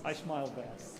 I smile best.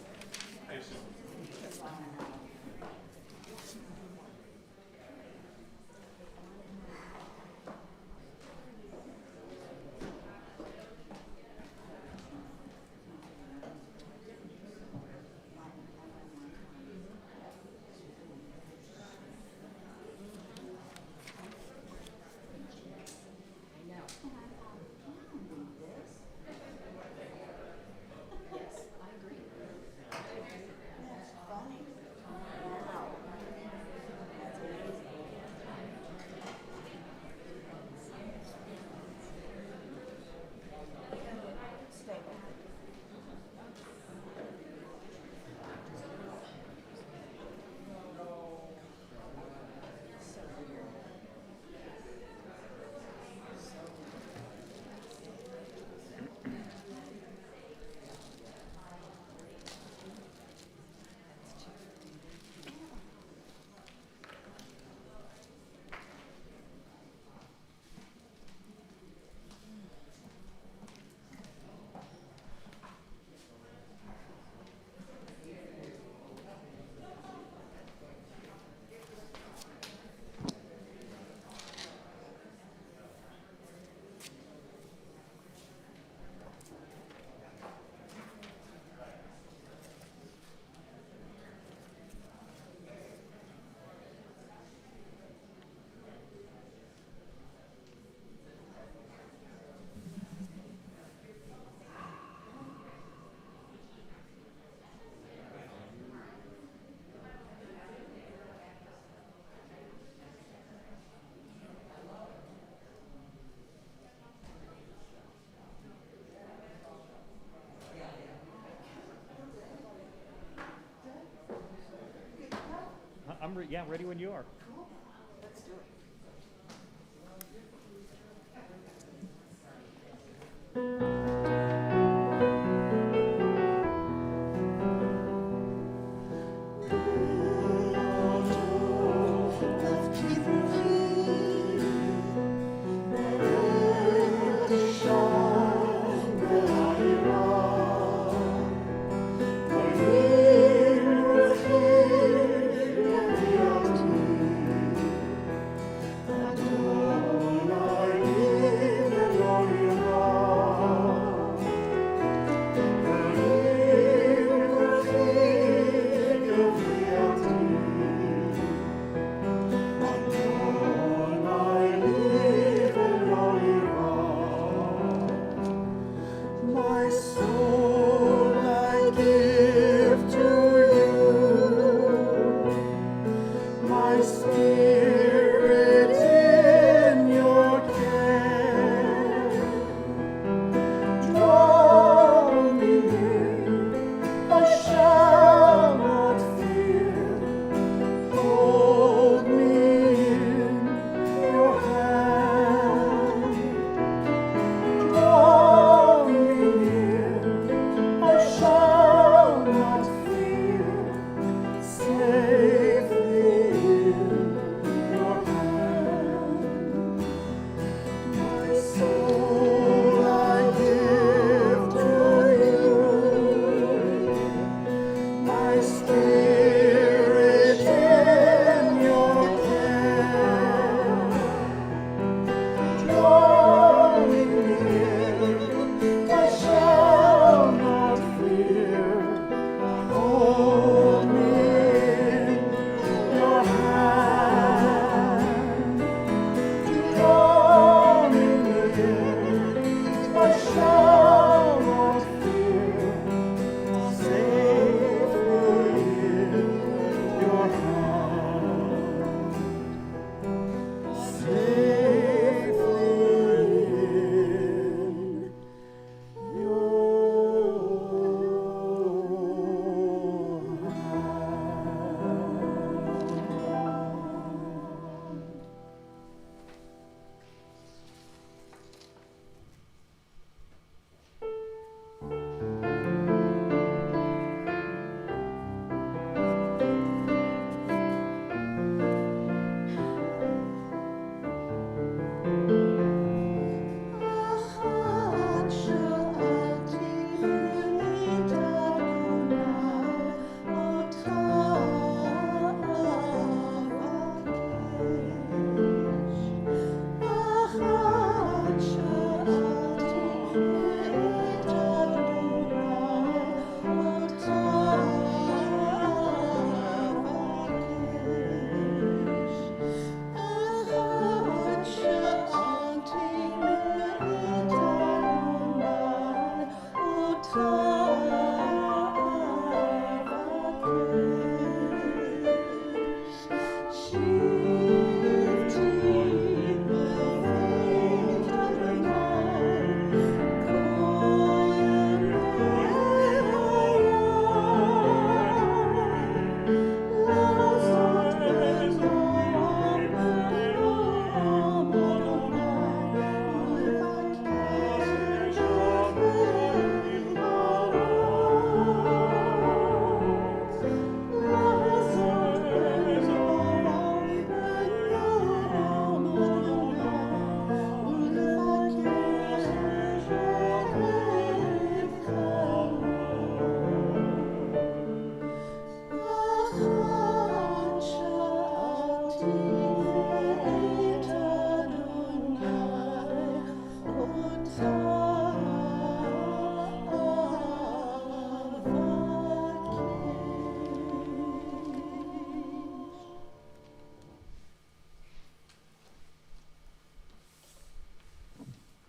Yeah, ready when you are. Let's do it. Thank you.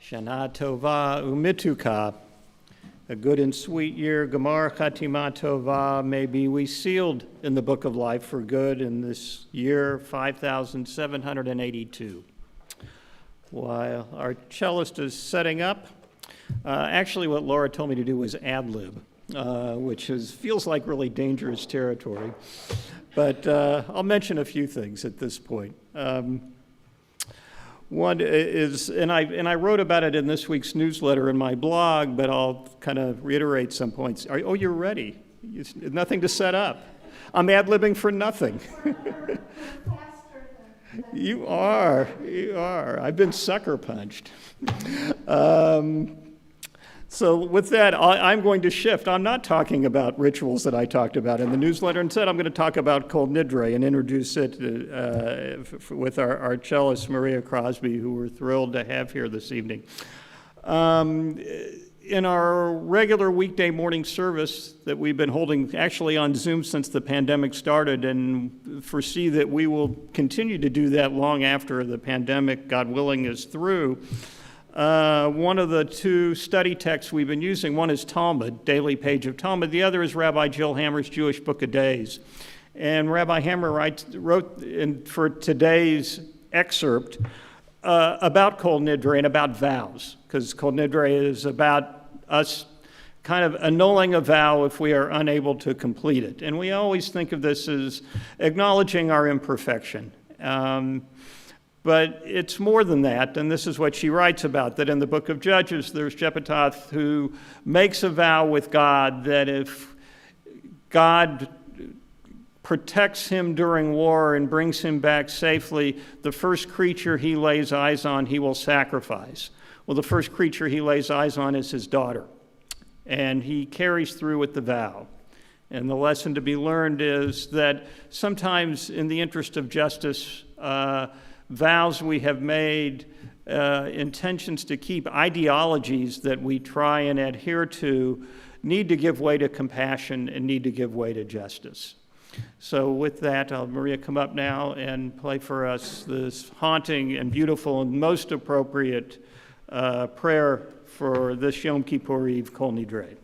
Shana Tova Umituka. A good and sweet year, Gemar Chatima Tova. May be we sealed in the book of life for good in this year 5782. While our cellist is setting up, actually what Laura told me to do was ad-lib, which feels like really dangerous territory. But I'll mention a few things at this point. One is, and I wrote about it in this week's newsletter in my blog, but I'll kind of reiterate some points. Oh, you're ready. Nothing to set up. I'm ad-libbing for nothing. You are. I've been sucker punched. So with that, I'm going to shift. I'm not talking about rituals that I talked about in the newsletter. Instead, I'm going to talk about Kol Nidre and introduce it with our cellist, Maria Crosby, who we're thrilled to have here this evening. In our regular weekday morning service that we've been holding actually on Zoom since the pandemic started, and foresee that we will continue to do that long after the pandemic, God willing, is through. One of the two study texts we've been using, one is Talmud, daily page of Talmud. The other is Rabbi Jill Hammer's Jewish Book of Days. And Rabbi Hammer wrote for today's excerpt about Kol Nidre and about vows, because Kol Nidre is about us kind of annulling a vow if we are unable to complete it. And we always think of this as acknowledging our imperfection. But it's more than that, and this is what she writes about, that in the book of Judges, there's Jephthah who makes a vow with God that if God protects him during war and brings him back safely, the first creature he lays eyes on, he will sacrifice. Well, the first creature he lays eyes on is his daughter, and he carries through with the vow. And the lesson to be learned is that sometimes in the interest of justice, vows we have made, intentions to keep, ideologies that we try and adhere to, need to give way to compassion and need to give way to justice. So with that, I'll Maria come up now and play for us this haunting and beautiful and most appropriate prayer for this Yom Kippur Eve, Kol Nidre.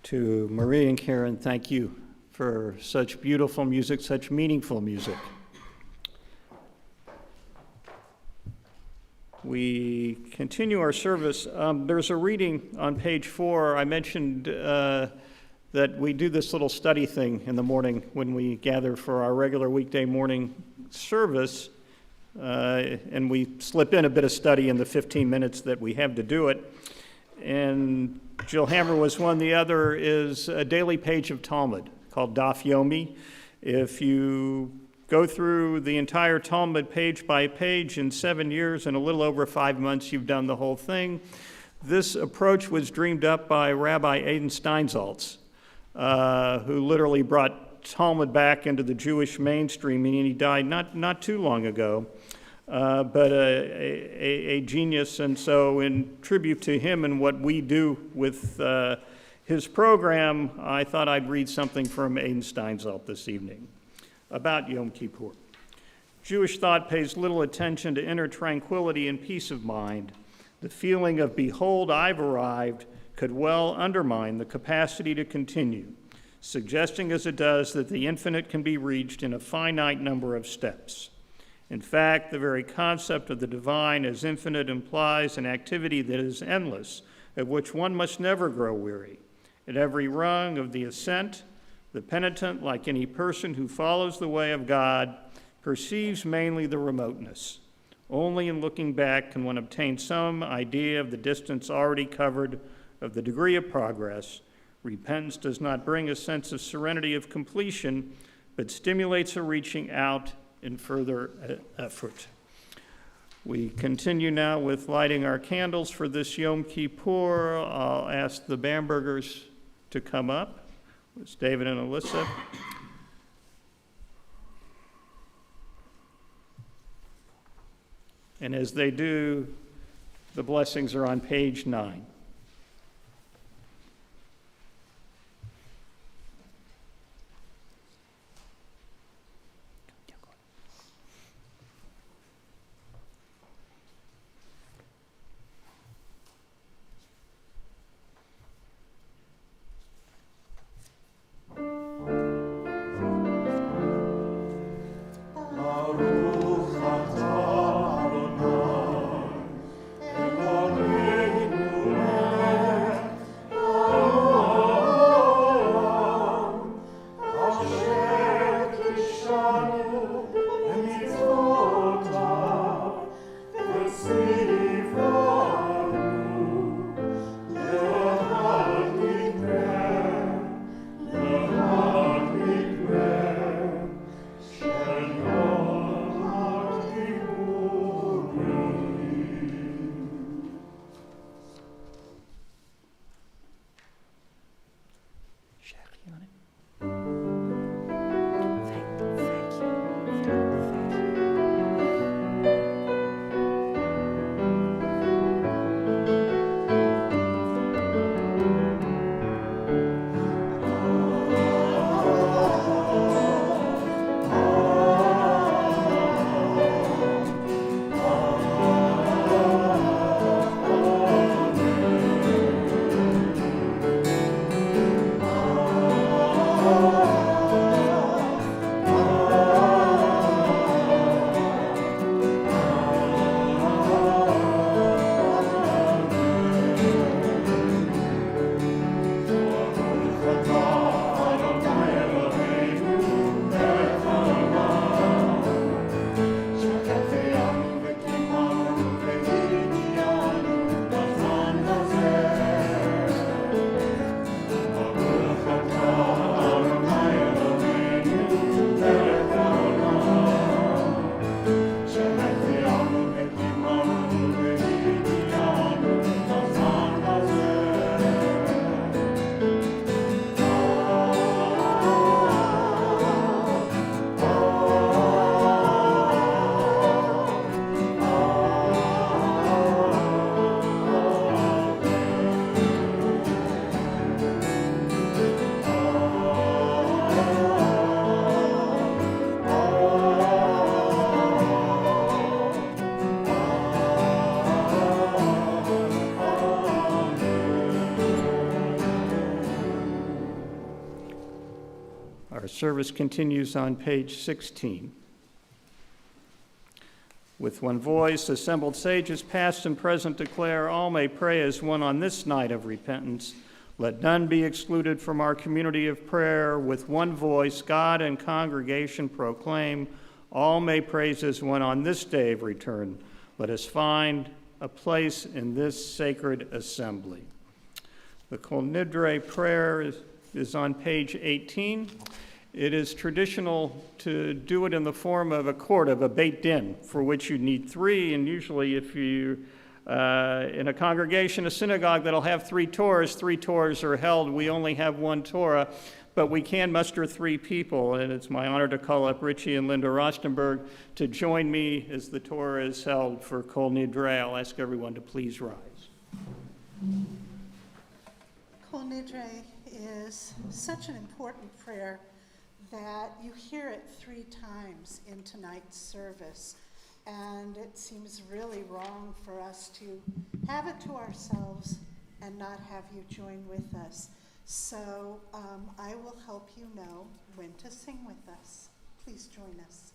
To Marie and Karen, thank you for such beautiful music, such meaningful music. We continue our service. There's a reading on page 4. I mentioned that we do this little study thing in the morning when we gather for our regular weekday morning service, and we slip in a bit of study in the 15 minutes that we have to do it. And Jill Hammer was one. The other is a daily page of Talmud called Daf Yomi. If you go through the entire Talmud page by page in 7 years and a little over 5 months, you've done the whole thing. This approach was dreamed up by Rabbi Adin Steinsaltz, who literally brought Talmud back into the Jewish mainstream, meaning he died not too long ago, but a genius. And so in tribute to him and what we do with his program, I thought I'd read something from Adin Steinsaltz this evening about Yom Kippur. Jewish thought pays little attention to inner tranquility and peace of mind. The feeling of, behold, I've arrived, could well undermine the capacity to continue, suggesting as it does that the infinite can be reached in a finite number of steps. In fact, the very concept of the divine as infinite implies an activity that is endless, of which one must never grow weary. At every rung of the ascent, the penitent, like any person who follows the way of God, perceives mainly the remoteness. Only in looking back can one obtain some idea of the distance already covered, of the degree of progress. Repentance does not bring a sense of serenity of completion, but stimulates a reaching out in further effort. We continue now with lighting our candles for this Yom Kippur. I'll ask the Bambergers to come up. It's David and Alyssa. And as they do, the blessings are on page 9. Eloheinu service continues on page 16. With one voice, assembled sages, past and present, declare, all may pray as one on this night of repentance. Let none be excluded from our community of prayer. With one voice, God and congregation proclaim, all may praise as one on this day of return. Let us find a place in this sacred assembly. The Kol Nidre prayer is on page 18. It is traditional to do it in the form of a chord, of a beit din, for which you need three, and usually if you in a congregation, a synagogue that'll have three Torahs are held. We only have one Torah, but we can muster three people, and it's my honor to call up Richie and Linda Rostenberg to join me as the Torah is held for Kol Nidre. I'll ask everyone to please rise. Kol Nidre is such an important prayer that you hear it 3 times in tonight's service. And it seems really wrong for us to have it to ourselves and not have you join with us. So I will help you know when to sing with us. Please join us.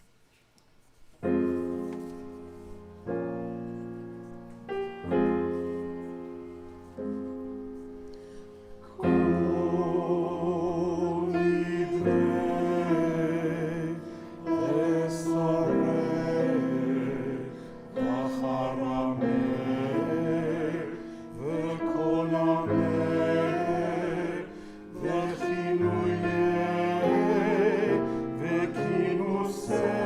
Say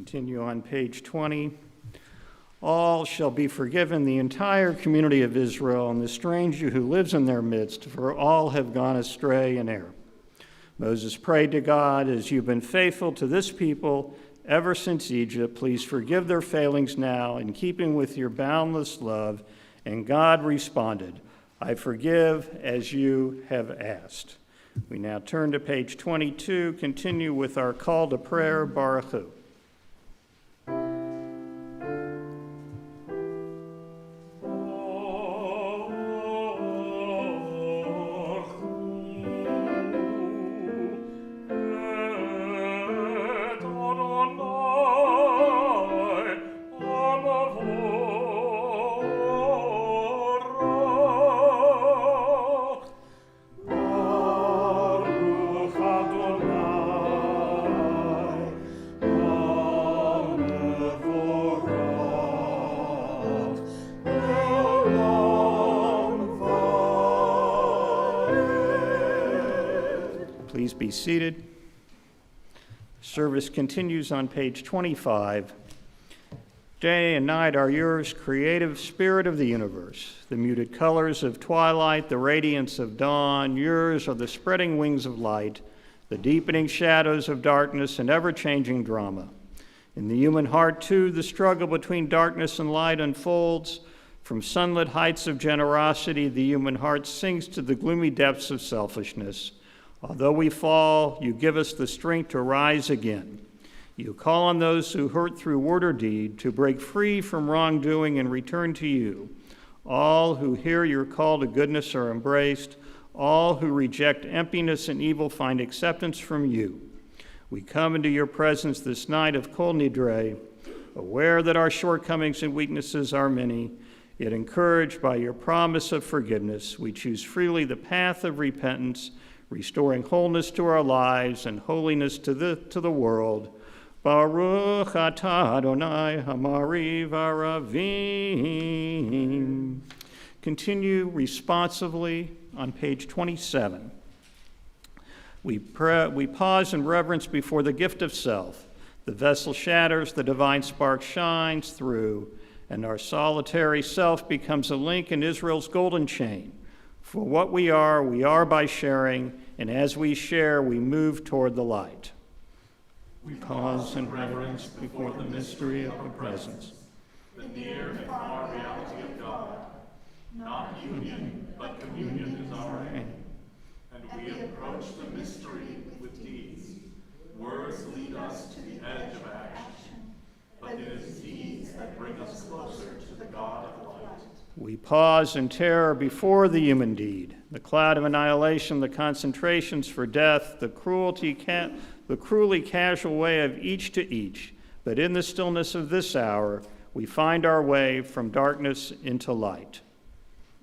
Continue on page 20. All shall be forgiven, the entire community of Israel and the stranger who lives in their midst, for all have gone astray in error. Moses prayed to God, as you've been faithful to this people ever since Egypt, please forgive their failings now in keeping with your boundless love. And God responded, I forgive as you have asked. We now turn to page 22, continue with our call to prayer, Baruch Hu. Please be seated. Service continues on page 25. Day and night are yours, creative spirit of the universe. The muted colors of twilight, the radiance of dawn, yours are the spreading wings of light, the deepening shadows of darkness and ever-changing drama. In the human heart, too, the struggle between darkness and light unfolds. From sunlit heights of generosity, the human heart sinks to the gloomy depths of selfishness. Although we fall, you give us the strength to rise again. You call on those who hurt through word or deed to break free from wrongdoing and return to you. All who hear your call to goodness are embraced. All who reject emptiness and evil find acceptance from you. We come into your presence this night of Kol Nidre, aware that our shortcomings and weaknesses are many, yet encouraged by your promise of forgiveness. We choose freely the path of repentance, restoring wholeness to our lives and holiness to the world. Baruch atah Adonai hamari v'aravim. Continue responsively on page 27. We pause in reverence before the gift of self. The vessel shatters, the divine spark shines through, and our solitary self becomes a link in Israel's golden chain. For what we are by sharing, and as we share, we move toward the light. We pause in reverence before the mystery of the presence, the near and far reality of God. Not union, but communion is our aim. And we approach the mystery with deeds. Words lead us to the edge of action, but it is deeds that bring us closer to the God of light. We pause in terror before the human deed, the cloud of annihilation, the concentrations for death, the cruelly casual way of each to each. But in the stillness of this hour, we find our way from darkness into light.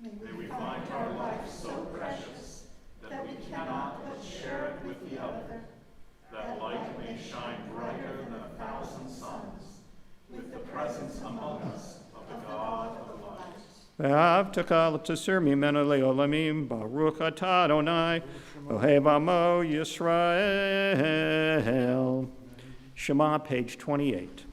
May we find our life so precious that we cannot but share it with the other, that light may shine brighter than 1,000 suns, with the presence among us of the God of light. Ve'avtaka l'tasir mimenu le'olamim, Baruch atah Adonai, Ohei b'amo Yisrael. Shema, page 28.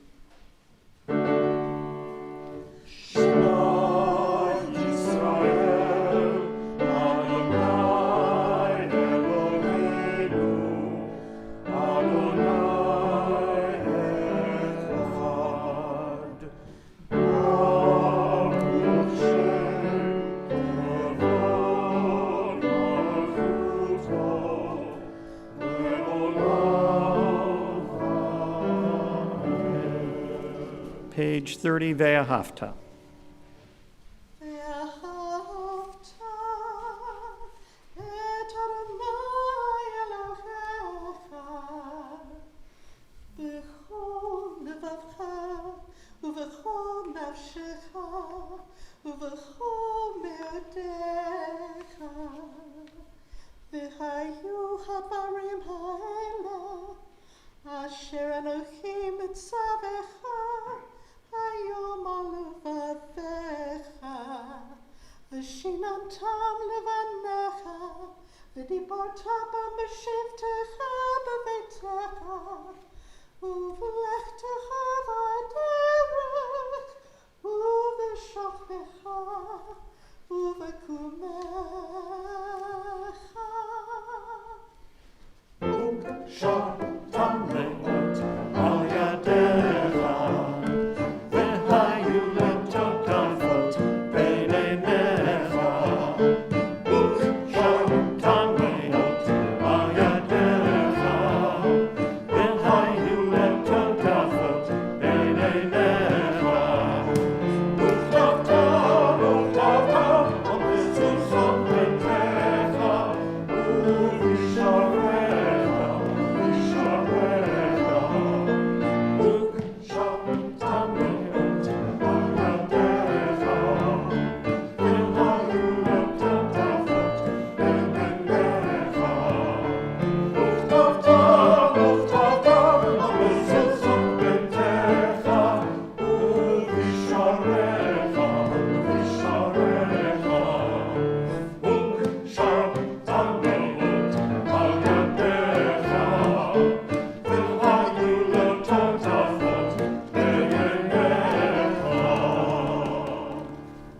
Page 30, Ve'ahavta. Asher Elohim etzavecha, hayom aluvavecha, v'shinantam levanecha, v'dibarta b'meshivtecha b'veitecha,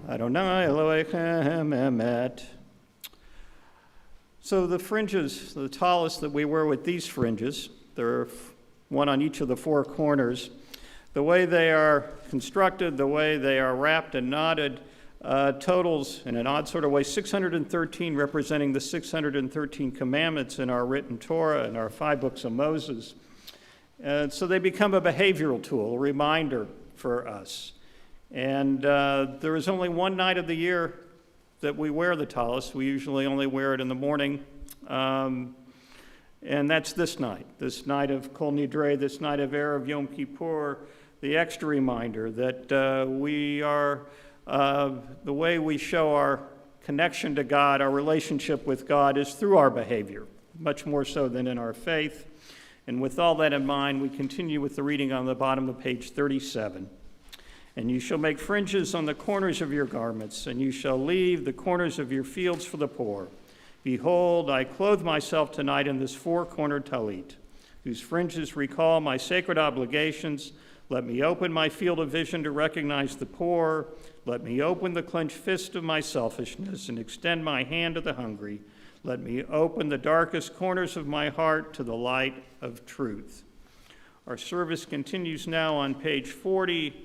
Adonai Elohechem Emet. So the fringes, the tallis that we wear with these fringes, there are one on each of the four corners. The way they are constructed, the way they are wrapped and knotted, totals in an odd sort of way 613, representing the 613 commandments in our written Torah and our 5 books of Moses. So they become a behavioral tool, a reminder for us. And there is only one night of the year that we wear the tallis. We usually only wear it in the morning. And that's this night of Kol Nidre, this night of Erev Yom Kippur, the extra reminder that we are, the way we show our connection to God, our relationship with God, is through our behavior, much more so than in our faith. And with all that in mind, we continue with the reading on the bottom of page 37. And you shall make fringes on the corners of your garments, and you shall leave the corners of your fields for the poor. Behold, I clothe myself tonight in this 4-cornered talit, whose fringes recall my sacred obligations. Let me open my field of vision to recognize the poor. Let me open the clenched fist of my selfishness and extend my hand to the hungry. Let me open the darkest corners of my heart to the light of truth. Our service continues now on page 40.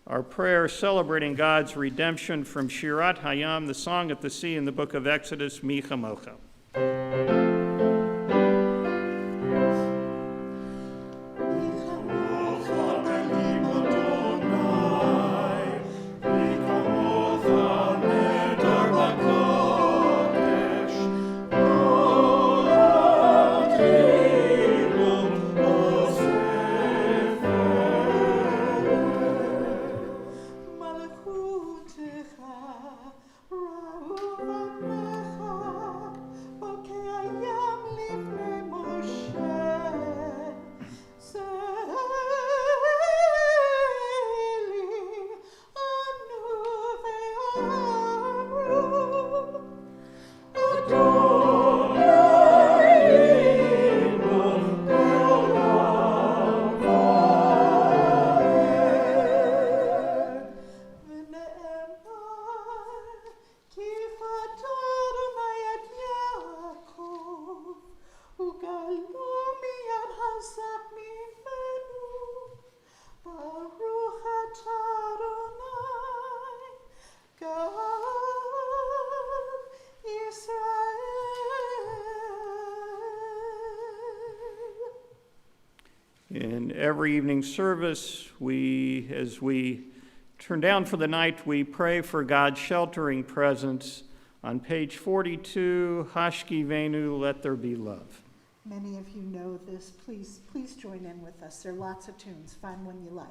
Our prayer celebrating God's redemption from Shirat Hayam, the Song at the Sea in the book of Exodus, Mi Chamocha. In every evening service, as we turn down for the night, we pray for God's sheltering presence. On page 42, Hashki Venu, let there be love. Many of you know this. Please join in with us. There are lots of tunes. Find one you like.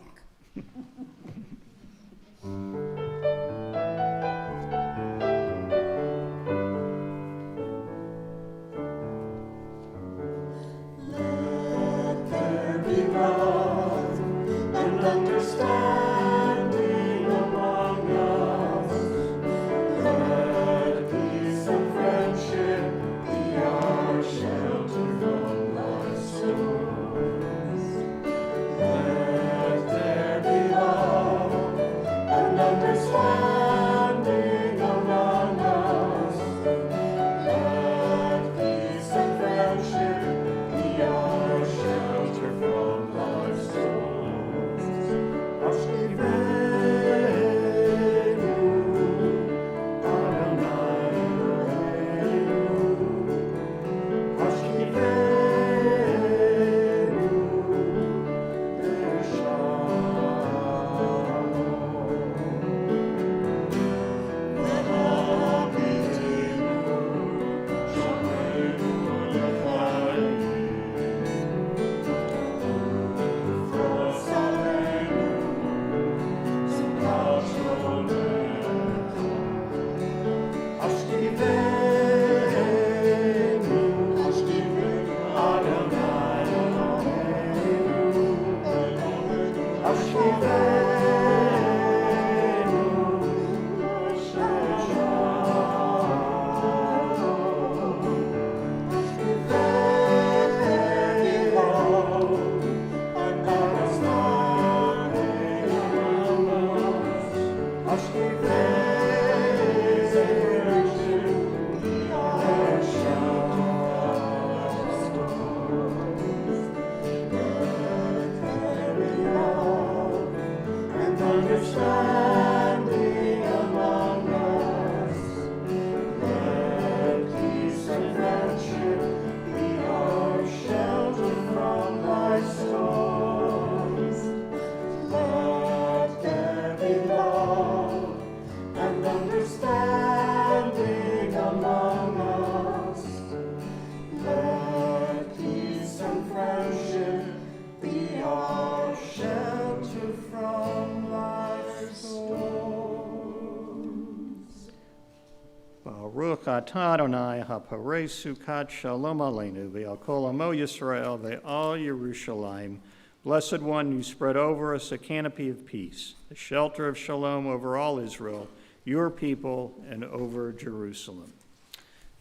Ata Adonai haparei sukat shalom aleinu ve'al kol amo Yisrael ve'al Yerushalayim. Blessed One, you spread over us a canopy of peace, the shelter of shalom over all Israel, your people, and over Jerusalem.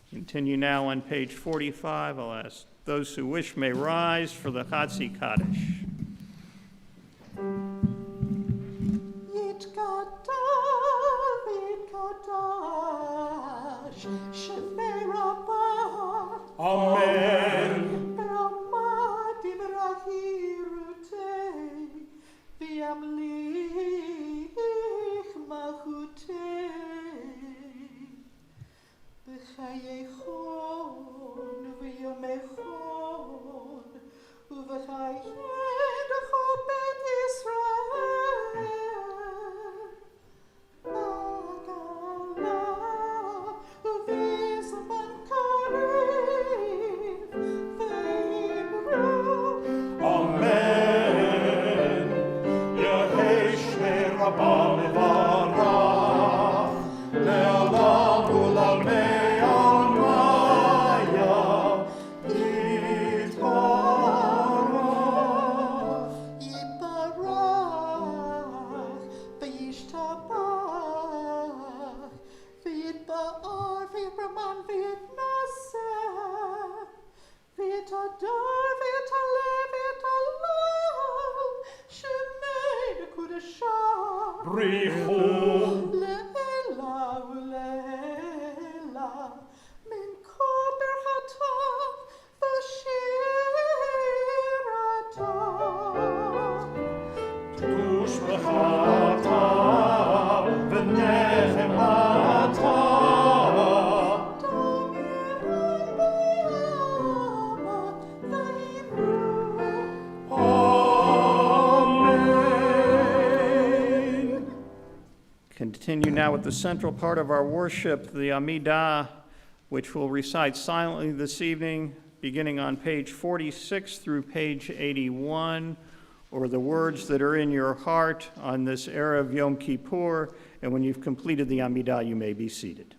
Continue now on page 45. I'll ask those who wish may rise for the Chatzi Kaddish. Amen. Continue now with the central part of our worship, the Amidah, which we'll recite silently this evening, beginning on page 46 through page 81, or the words that are in your heart on this Erev Yom Kippur. And when you've completed the Amidah, you may be seated.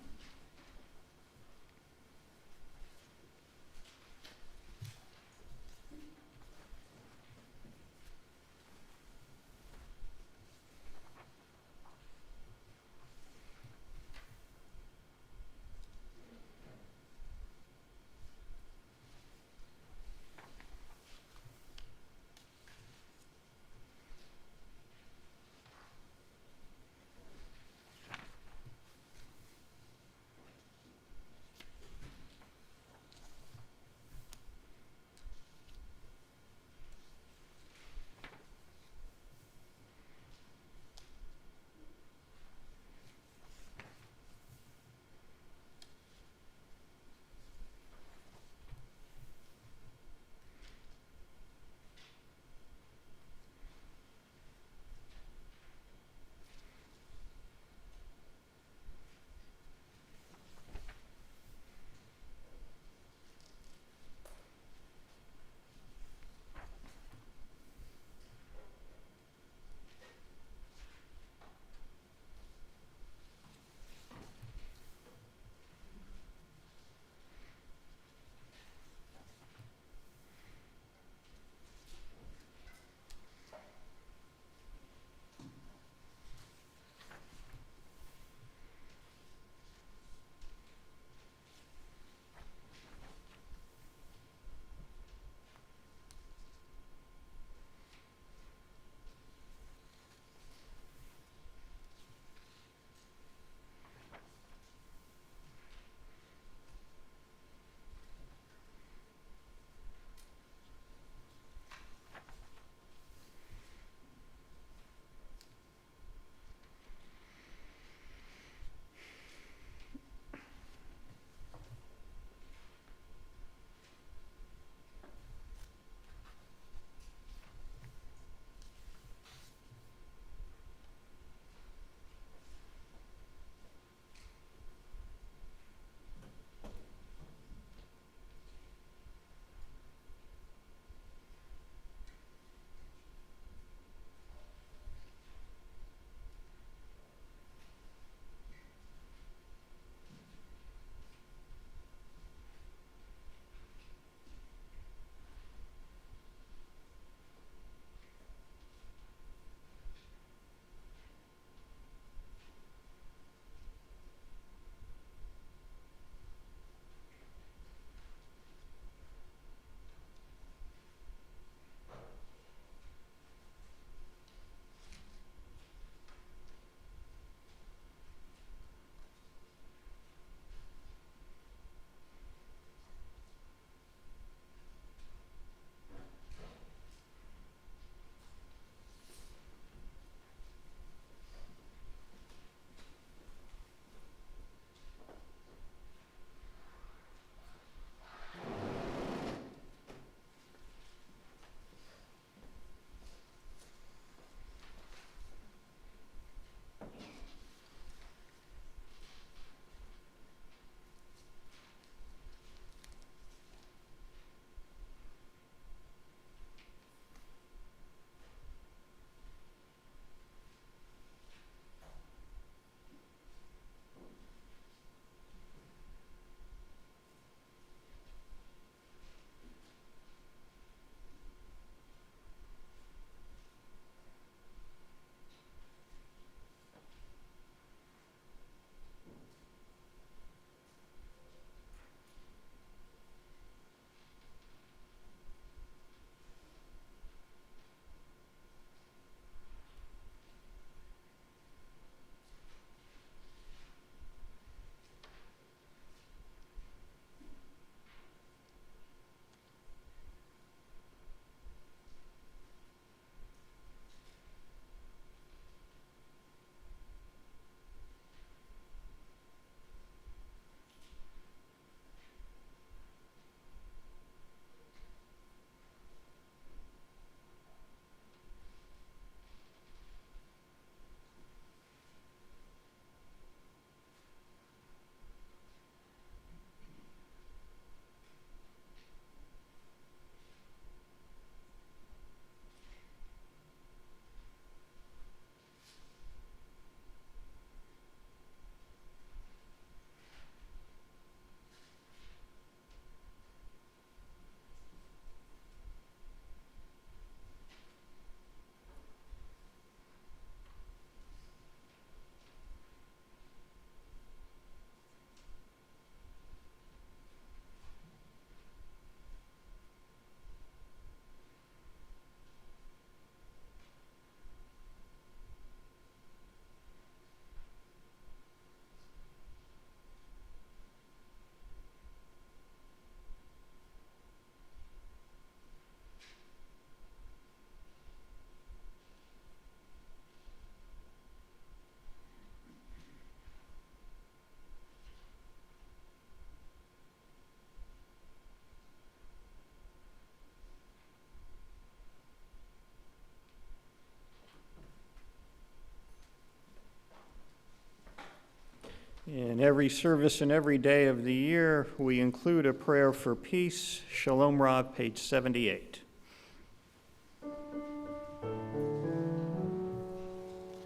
In every service and every day of the year, we include a prayer for peace. Shalom Rav, page 78.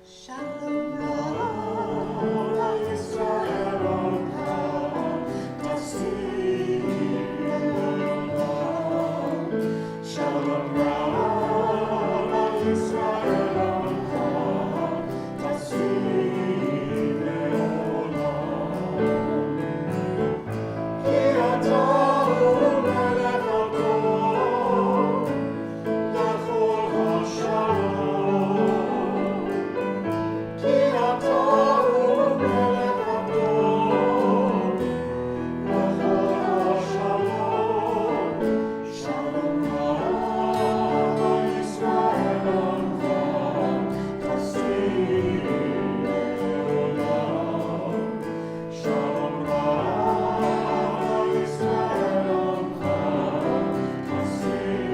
Shalom Rav, Yisrael Olam, Tassim Olam. Shalom Rav, Yisrael Olam, Tassim Olam. Ki atah melech hakol, lechol hashalom. Ki atah melech hakol, lechol hashalom. Shalom Rav Yisrael Olam, Tassim Olam. Shalom Rav Yisrael Olam, Tassim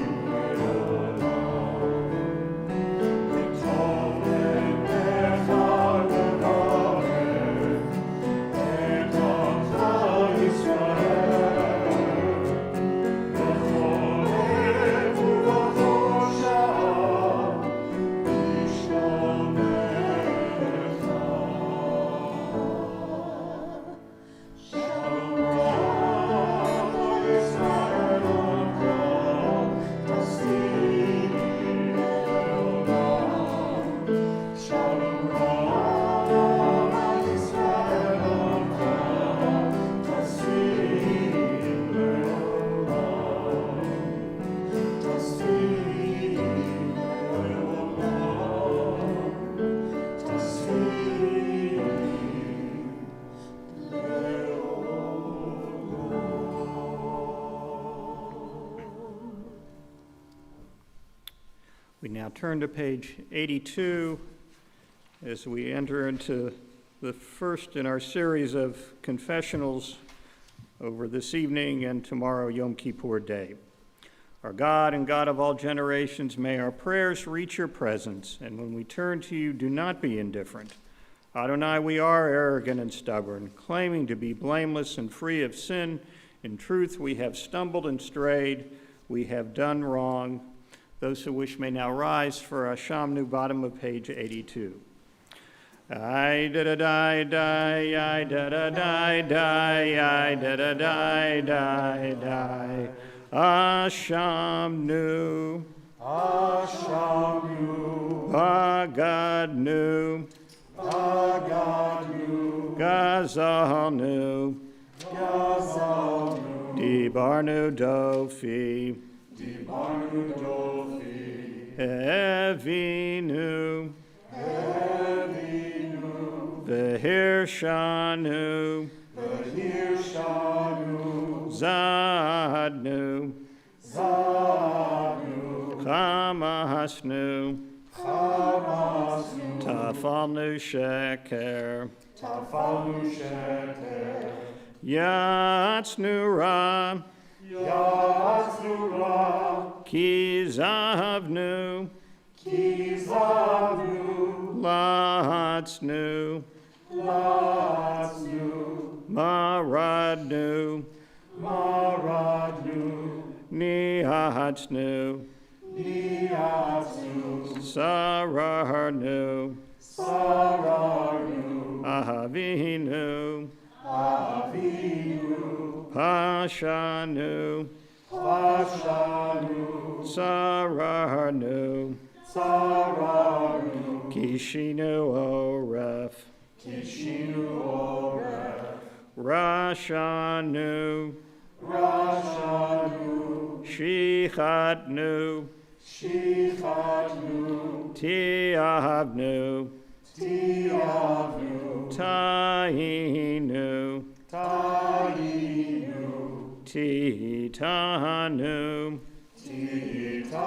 Olam. Shalom Rav Yisrael Olam, Tassim Olam. Tassim Olam. Tassim We now turn to page 82 as we enter into the first in our series of confessionals over this evening and tomorrow, Yom Kippur Day. Our God and God of all generations, may our prayers reach your presence, and when we turn to you, do not be indifferent. Adonai, we are arrogant and stubborn, claiming to be blameless and free of sin. In truth, we have stumbled and strayed. We have done wrong. Those who wish may now rise for Ashamnu, bottom of page 82. I da da da da, I da da da da, I da da da da da. Ashamnu, Ashamnu, Agadnu, Agadnu, Gazalnu, Gazalnu, Dibarnu Dofi, Dibarnu Dofi, Evinu, Evinu, Vehirshanu, Vehirshanu, Zadnu, Zadnu, Chamasnu, Chamasnu, Tafalnu Sheker, Tafalnu Sheker, Yatsnu Ra, Yatsnu Ra, Kizavnu, Kizavnu, Latsnu, Latsnu, Maradnu, Maradnu, Nihatsnu, Niatsnu, Sararnu, Sararnu, Ahavinu, Avinu, Pashanu, Pashanu, Sararnu, Sararnu, Kishinu Oref, Kishinu Oref, Rashanu, Rashanu, Shichatnu, Shichatnu, Tiavnu, Tiavnu, Tainu, Tainu, Titanu. Titanu.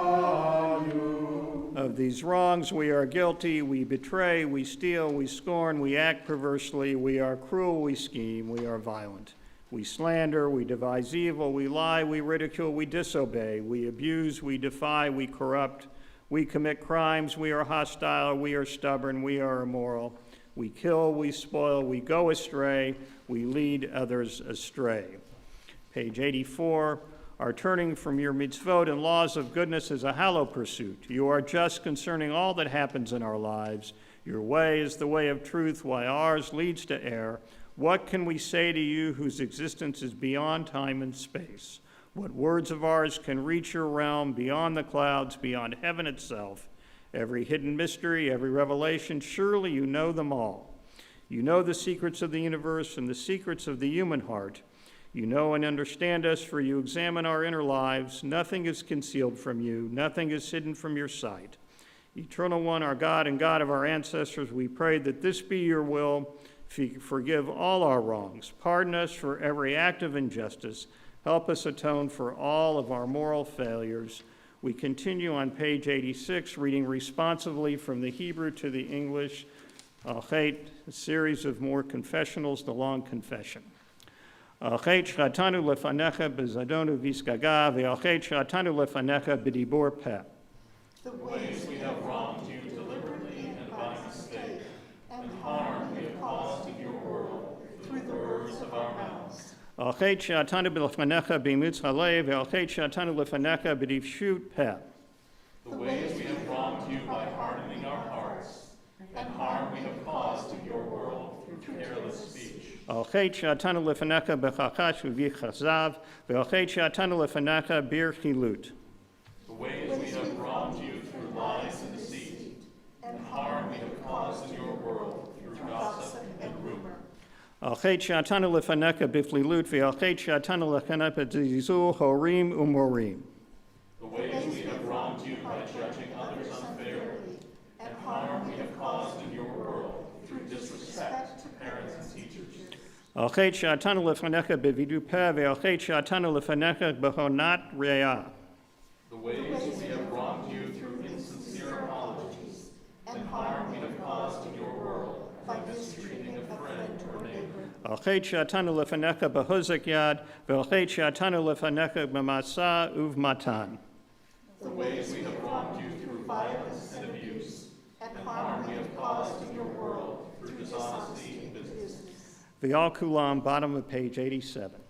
Of these wrongs we are guilty, we betray, we steal, we scorn, we act perversely, we are cruel, we scheme, we are violent. We slander, we devise evil, we lie, we ridicule, we disobey, we abuse, we defy, we corrupt, we commit crimes, we are hostile, we are stubborn, we are immoral. We kill, we spoil, we go astray, we lead others astray. Page 84, our turning from your mitzvot and laws of goodness is a hollow pursuit. You are just concerning all that happens in our lives. Your way is the way of truth, while ours leads to error. What can we say to you whose existence is beyond time and space? What words of ours can reach your realm beyond the clouds, beyond heaven itself? Every hidden mystery, every revelation, surely you know them all. You know the secrets of the universe and the secrets of the human heart. You know and understand us, for you examine our inner lives. Nothing is concealed from you. Nothing is hidden from your sight. Eternal One, our God and God of our ancestors, we pray that this be your will. Forgive all our wrongs. Pardon us for every act of injustice. Help us atone for all of our moral failures. We continue on page 86, reading responsively from the Hebrew to the English. A series of more confessionals, the long confession. Achet shratanu lefanecha bezadonu visgaga, ve'achet shratanu lefanecha b'dibur peh. The ways we have wronged you deliberately and by mistake, and harm we have caused in your world through the words of our mouths. Achet shratanu lefanecha b'mitz halev, ve'achet shratanu lefanecha b'divshut peh. The ways we have wronged you by hardening our hearts, and harm we have caused in your world through careless speech. Achet shratanu lefanecha b'chachash u'vichazav, ve'achet shratanu lefanecha b'chilut. The ways we have wronged you through lies and deceit, and harm we have caused in your world through gossip and rumor. Achet shratanu lefanecha b'flilut, ve'achet shratanu lefanecha b'zizul horim u'morim. The ways we have wronged you by judging others unfairly, and harm we have caused in your world through disrespect to parents and teachers. Achet shratanu lefanecha b'vidu peh, ve'achet shratanu lefanecha b'honat re'ah. The ways we have wronged you through insincere apologies, and harm we have caused in your world by mistreating a friend or neighbor. Achet shratanu lefanecha b'hozek yad, ve'achet shratanu lefanecha b'masa uvmatan. The ways we have wronged you through violence and abuse, and harm we have caused in your world through dishonesty and business. V'al kulam, bottom of page 87.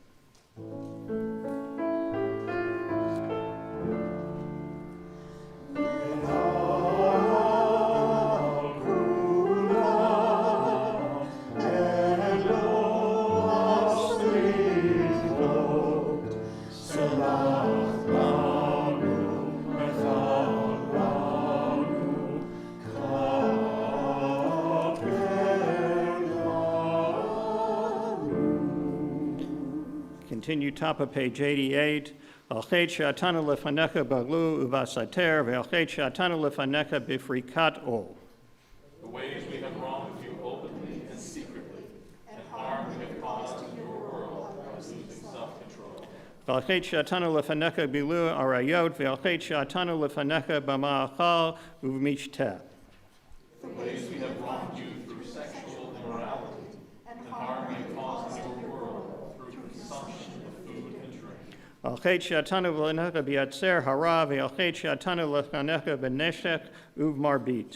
Continue top of page 88. Achet sh'atanu lefanecha baglu uvasater, ve'achet sh'atanu lefanecha b'frikat ol. The ways we have wronged you openly and secretly, and harm we have caused in your world by losing self-control. Ve'achet sh'atanu lefanecha bilu arayot, ve'achet sh'atanu lefanecha b'ma'achal uv'mishteh. The ways we have wronged you through sexual immorality, and harm we have caused in your world through consumption of food and drink. Achet sh'atanu lefanecha b'yatzer hara, ve'achet sh'atanu lefanecha b'neshech uv'marbit.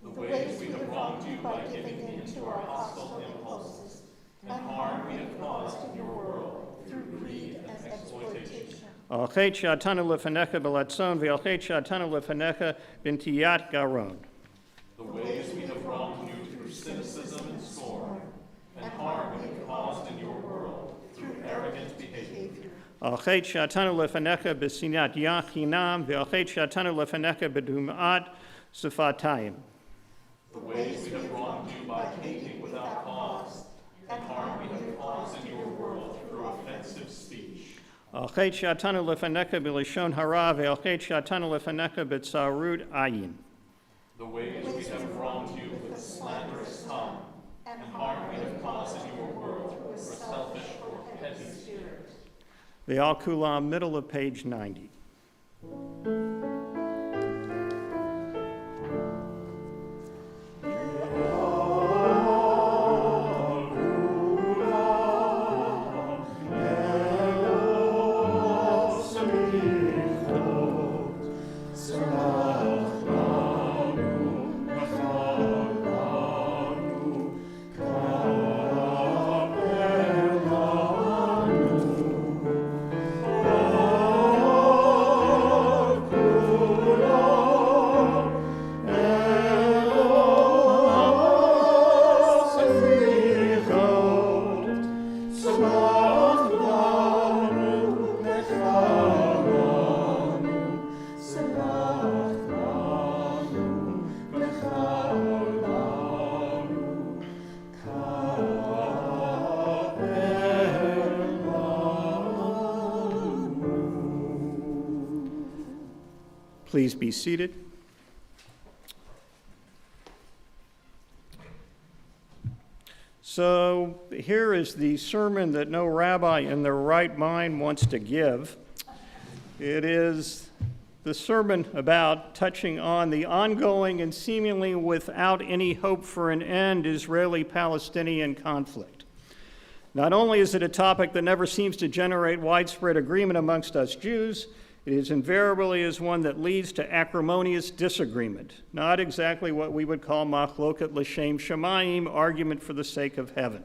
The ways we have wronged you by giving in to our hostile impulses, and harm we have caused in your world through greed and exploitation. Achet sh'atanu lefanecha b'latzon, ve'achet sh'atanu lefanecha b'ntiyat garon. The ways we have wronged you through cynicism and scorn, and harm we have caused in your world through arrogant behavior. Achet sh'atanu lefanecha b'sinat yachinam, ve'achet sh'atanu lefanecha b'dum'at sefatayim. The ways we have wronged you by hating without cause, and harm we have caused in your world through offensive speech. Achet sh'atanu lefanecha b'lishon hara, ve'achet sh'atanu lefanecha b'tzarut ayin. The ways we have wronged you with a slanderous tongue, and harm we have caused in your world through a selfish or petty spirit. Ve'al kulam, middle of page 90. Please be seated. So here is the sermon that no rabbi in their right mind wants to give. It is the sermon about touching on the ongoing and seemingly without any hope for an end Israeli-Palestinian conflict. Not only is it a topic that never seems to generate widespread agreement amongst us Jews, it is invariably is one that leads to acrimonious disagreement, not exactly what we would call machloket l'shem shamayim, argument for the sake of heaven.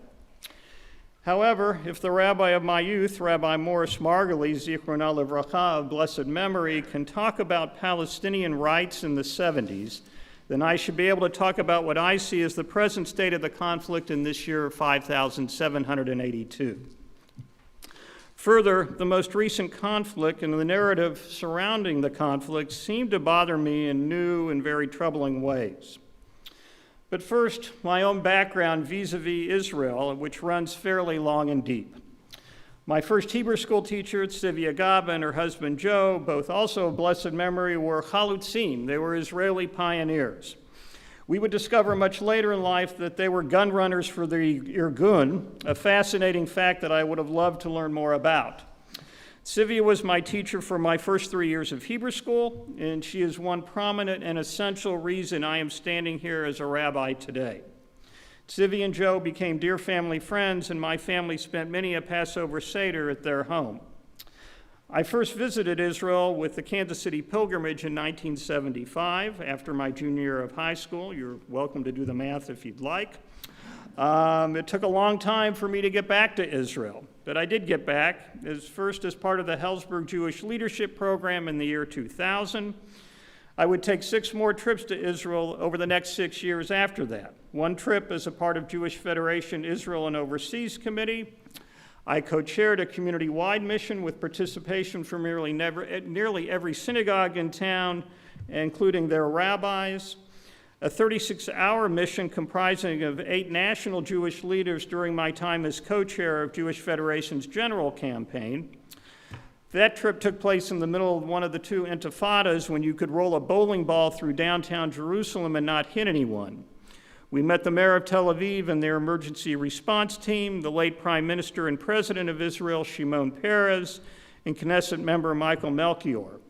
However, if the rabbi of my youth, Rabbi Morris Margulies, Zichrona Livracha, of blessed memory, can talk about Palestinian rights in the 70s, then I should be able to talk about what I see as the present state of the conflict in this year 5782. Further, the most recent conflict and the narrative surrounding the conflict seem to bother me in new and very troubling ways. But first, my own background vis-a-vis Israel, which runs fairly long and deep. My first Hebrew school teacher, Tzivia Gaba, and her husband Joe, both also of blessed memory, were chalutzim. They were Israeli pioneers. We would discover much later in life that they were gun runners for the Irgun, a fascinating fact that I would have loved to learn more about. Tzivia was my teacher for my first 3 years of Hebrew school, and she is one prominent and essential reason I am standing here as a rabbi today. Tzivia and Joe became dear family friends, and my family spent many a Passover Seder at their home. I first visited Israel with the Kansas City pilgrimage in 1975 after my junior year of high school. You're welcome to do the math if you'd like. It took a long time for me to get back to Israel, but I did get back, first as part of the Hellsberg Jewish Leadership Program in the year 2000. I would take 6 more trips to Israel over the next 6 years after that. One trip as a part of Jewish Federation Israel and Overseas Committee. I co-chaired a community-wide mission with participation from nearly every synagogue in town, including their rabbis. A 36-hour mission comprising of 8 national Jewish leaders during my time as co-chair of Jewish Federation's General Campaign. That trip took place in the middle of one of the 2 intifadas when you could roll a bowling ball through downtown Jerusalem and not hit anyone. We met the mayor of Tel Aviv and their emergency response team, the late Prime Minister and President of Israel, Shimon Peres, and Knesset member Michael Melchior.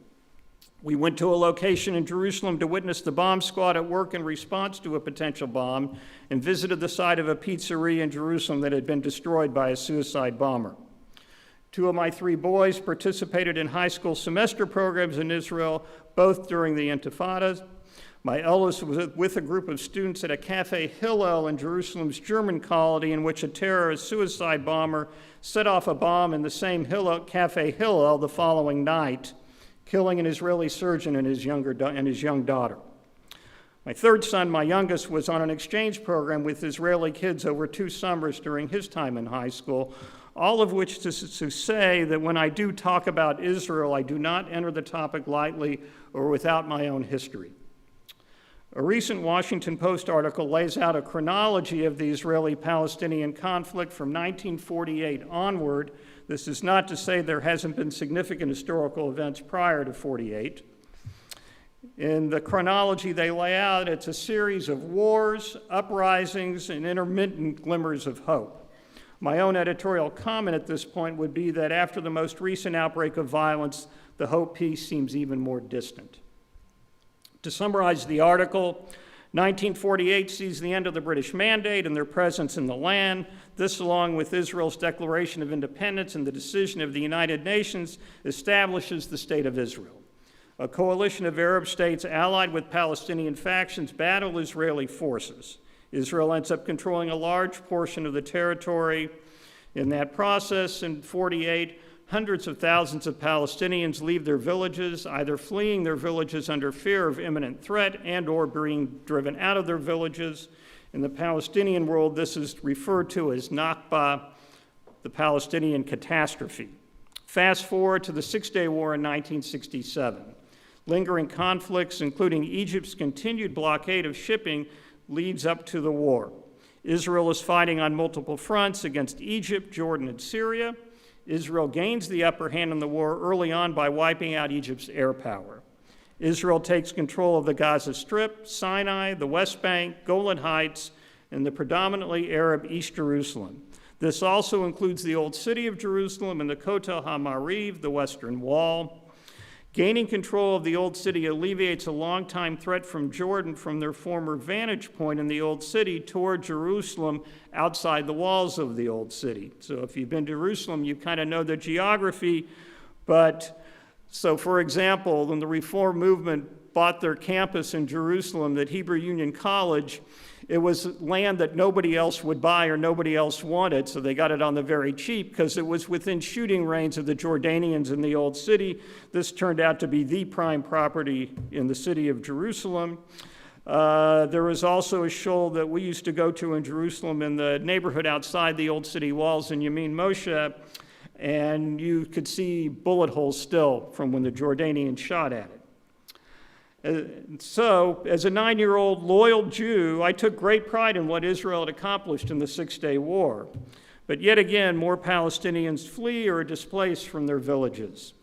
We went to a location in Jerusalem to witness the bomb squad at work in response to a potential bomb and visited the site of a pizzeria in Jerusalem that had been destroyed by a suicide bomber. 2 of my 3 boys participated in high school semester programs in Israel, both during the Intifada. My eldest was with a group of students at a Cafe Hillel in Jerusalem's German colony in which a terrorist suicide bomber set off a bomb in the same Cafe Hillel the following night, killing an Israeli surgeon and his young daughter. My 3rd son, my youngest, was on an exchange program with Israeli kids over 2 summers during his time in high school, all of which to say that when I do talk about Israel, I do not enter the topic lightly or without my own history. A recent Washington Post article lays out a chronology of the Israeli-Palestinian conflict from 1948 onward. This is not to say there hasn't been significant historical events prior to 48. In the chronology they lay out, it's a series of wars, uprisings, and intermittent glimmers of hope. My own editorial comment at this point would be that after the most recent outbreak of violence, the hope piece seems even more distant. To summarize the article, 1948 sees the end of the British Mandate and their presence in the land. This, along with Israel's Declaration of Independence and the decision of the United Nations, establishes the State of Israel. A coalition of Arab states allied with Palestinian factions battle Israeli forces. Israel ends up controlling a large portion of the territory. In that process, in 48, hundreds of thousands of Palestinians leave their villages, either fleeing their villages under fear of imminent threat and or being driven out of their villages. In the Palestinian world, this is referred to as Nakba, the Palestinian catastrophe. Fast forward to the Six-Day War in 1967. Lingering conflicts, including Egypt's continued blockade of shipping, leads up to the war. Israel is fighting on multiple fronts against Egypt, Jordan, and Syria. Israel gains the upper hand in the war early on by wiping out Egypt's air power. Israel takes control of the Gaza Strip, Sinai, the West Bank, Golan Heights, and the predominantly Arab East Jerusalem. This also includes the Old City of Jerusalem and the Kotel HaMariv, the Western Wall. Gaining control of the Old City alleviates a longtime threat from Jordan from their former vantage point in the Old City toward Jerusalem outside the walls of the Old City. So if you've been to Jerusalem, you kind of know the geography. But so, for example, when the Reform movement bought their campus in Jerusalem at Hebrew Union College, it was land that nobody else would buy or nobody else wanted, so they got it on the very cheap because it was within shooting range of the Jordanians in the Old City. This turned out to be the prime property in the city of Jerusalem. There was also a shul that we used to go to in Jerusalem in the neighborhood outside the Old City walls in Yamin Moshe, and you could see bullet holes still from when the Jordanians shot at it. So, as a 9-year-old loyal Jew, I took great pride in what Israel had accomplished in the Six-Day War. But yet again, more Palestinians flee or are displaced from their villages.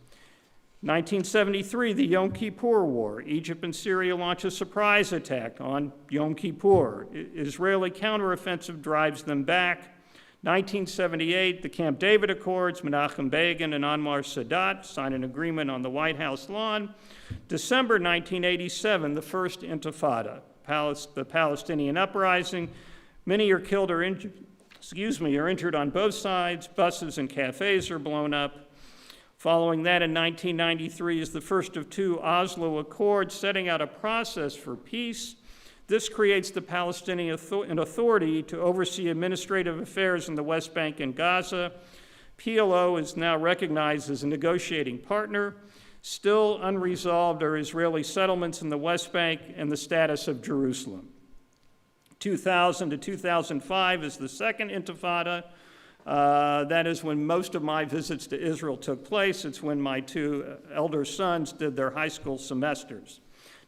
1973, the Yom Kippur War. Egypt and Syria launch a surprise attack on Yom Kippur. Israeli counteroffensive drives them back. 1978, the Camp David Accords. Menachem Begin and Anwar Sadat sign an agreement on the White House lawn. December 1987, the First Intifada, the Palestinian uprising. Many are killed or injured on both sides. Buses and cafes are blown up. Following that, in 1993, is the first of two Oslo Accords setting out a process for peace. This creates the Palestinian Authority to oversee administrative affairs in the West Bank and Gaza. PLO is now recognized as a negotiating partner. Still unresolved are Israeli settlements in the West Bank and the status of Jerusalem. 2000 to 2005 is the Second Intifada. That is when most of my visits to Israel took place. It's when my two elder sons did their high school semesters.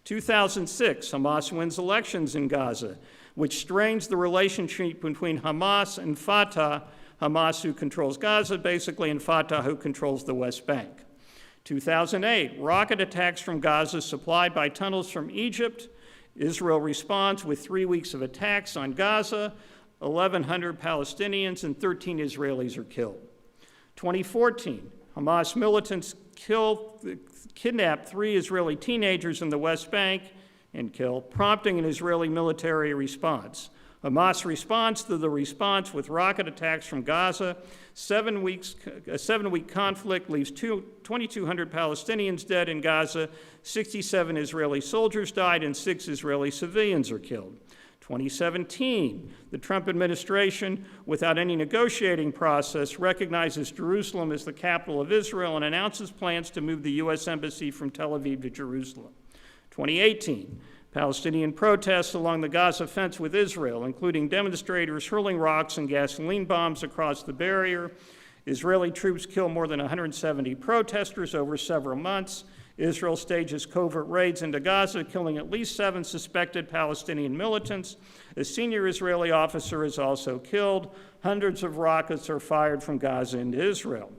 2006, Hamas wins elections in Gaza, which strains the relationship between Hamas and Fatah, Hamas who controls Gaza basically, and Fatah who controls the West Bank. 2008, rocket attacks from Gaza supplied by tunnels from Egypt. Israel responds with 3 weeks of attacks on Gaza. 1,100 Palestinians and 13 Israelis are killed. 2014, Hamas militants kidnapped 3 Israeli teenagers in the West Bank and kill, prompting an Israeli military response. Hamas responds to the response with rocket attacks from Gaza. A 7-week conflict leaves 2,200 Palestinians dead in Gaza, 67 Israeli soldiers died, and 6 Israeli civilians are killed. 2017, the Trump administration, without any negotiating process, recognizes Jerusalem as the capital of Israel and announces plans to move the U.S. Embassy from Tel Aviv to Jerusalem. 2018, Palestinian protests along the Gaza fence with Israel, including demonstrators hurling rocks and gasoline bombs across the barrier. Israeli troops kill more than 170 protesters over several months. Israel stages covert raids into Gaza, killing at least 7 suspected Palestinian militants. A senior Israeli officer is also killed. Hundreds of rockets are fired from Gaza into Israel.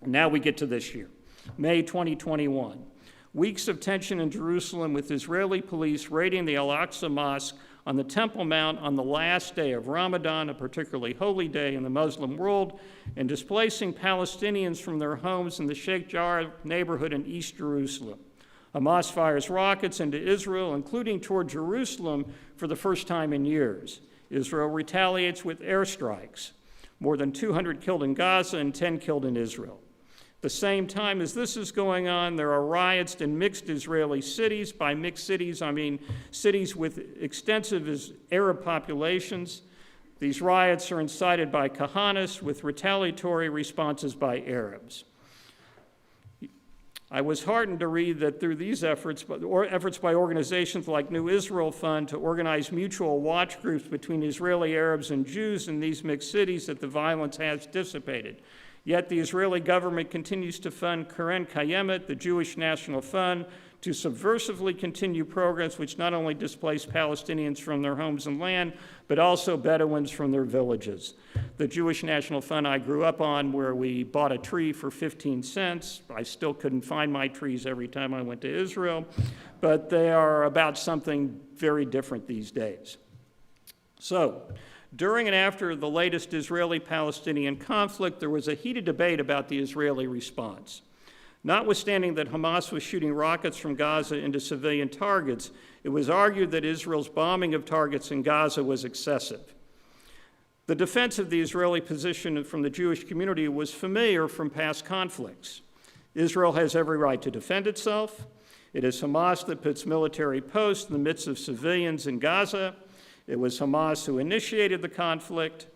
And now we get to this year, May 2021. Weeks of tension in Jerusalem with Israeli police raiding the Al-Aqsa Mosque on the Temple Mount on the last day of Ramadan, a particularly holy day in the Muslim world, and displacing Palestinians from their homes in the Sheikh Jarrah neighborhood in East Jerusalem. Hamas fires rockets into Israel, including toward Jerusalem, for the first time in years. Israel retaliates with airstrikes. More than 200 killed in Gaza and 10 killed in Israel. At the same time as this is going on, there are riots in mixed Israeli cities. By mixed cities, I mean cities with extensive Arab populations. These riots are incited by Kahanis with retaliatory responses by Arabs. I was heartened to read that through these efforts by organizations like New Israel Fund to organize mutual watch groups between Israeli Arabs and Jews in these mixed cities, that the violence has dissipated. Yet the Israeli government continues to fund Keren Kayemet, the Jewish National Fund, to subversively continue programs which not only displace Palestinians from their homes and land, but also Bedouins from their villages. The Jewish National Fund I grew up on, where we bought a tree for 15 cents. I still couldn't find my trees every time I went to Israel, but they are about something very different these days. So, during and after the latest Israeli-Palestinian conflict, there was a heated debate about the Israeli response. Notwithstanding that Hamas was shooting rockets from Gaza into civilian targets, it was argued that Israel's bombing of targets in Gaza was excessive. The defense of the Israeli position from the Jewish community was familiar from past conflicts. Israel has every right to defend itself. It is Hamas that puts military posts in the midst of civilians in Gaza. It was Hamas who initiated the conflict.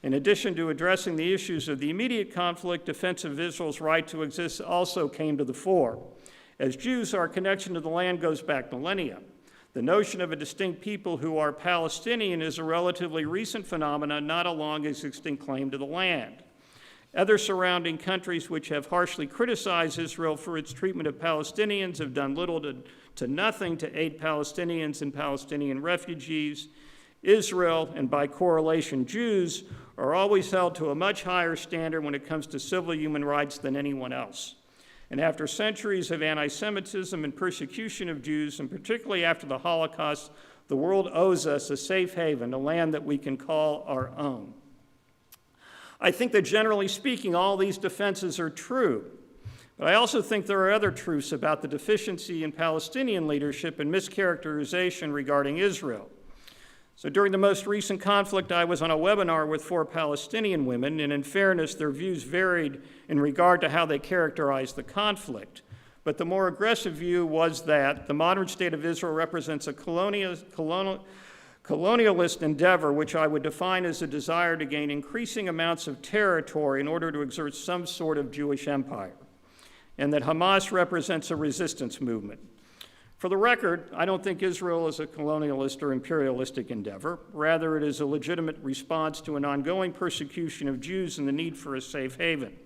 In addition to addressing the issues of the immediate conflict, defense of Israel's right to exist also came to the fore. As Jews, our connection to the land goes back millennia. The notion of a distinct people who are Palestinian is a relatively recent phenomenon, not a long-existing claim to the land. Other surrounding countries which have harshly criticized Israel for its treatment of Palestinians have done little to nothing to aid Palestinians and Palestinian refugees. Israel, and by correlation Jews, are always held to a much higher standard when it comes to civil human rights than anyone else. And after centuries of anti-Semitism and persecution of Jews, and particularly after the Holocaust, the world owes us a safe haven, a land that we can call our own. I think that generally speaking, all these defenses are true. But I also think there are other truths about the deficiency in Palestinian leadership and mischaracterization regarding Israel. So during the most recent conflict, I was on a webinar with 4 Palestinian women, and in fairness, their views varied in regard to how they characterized the conflict. But the more aggressive view was that the modern state of Israel represents a colonialist endeavor, which I would define as a desire to gain increasing amounts of territory in order to exert some sort of Jewish empire, and that Hamas represents a resistance movement. For the record, I don't think Israel is a colonialist or imperialistic endeavor. Rather, it is a legitimate response to an ongoing persecution of Jews and the need for a safe haven.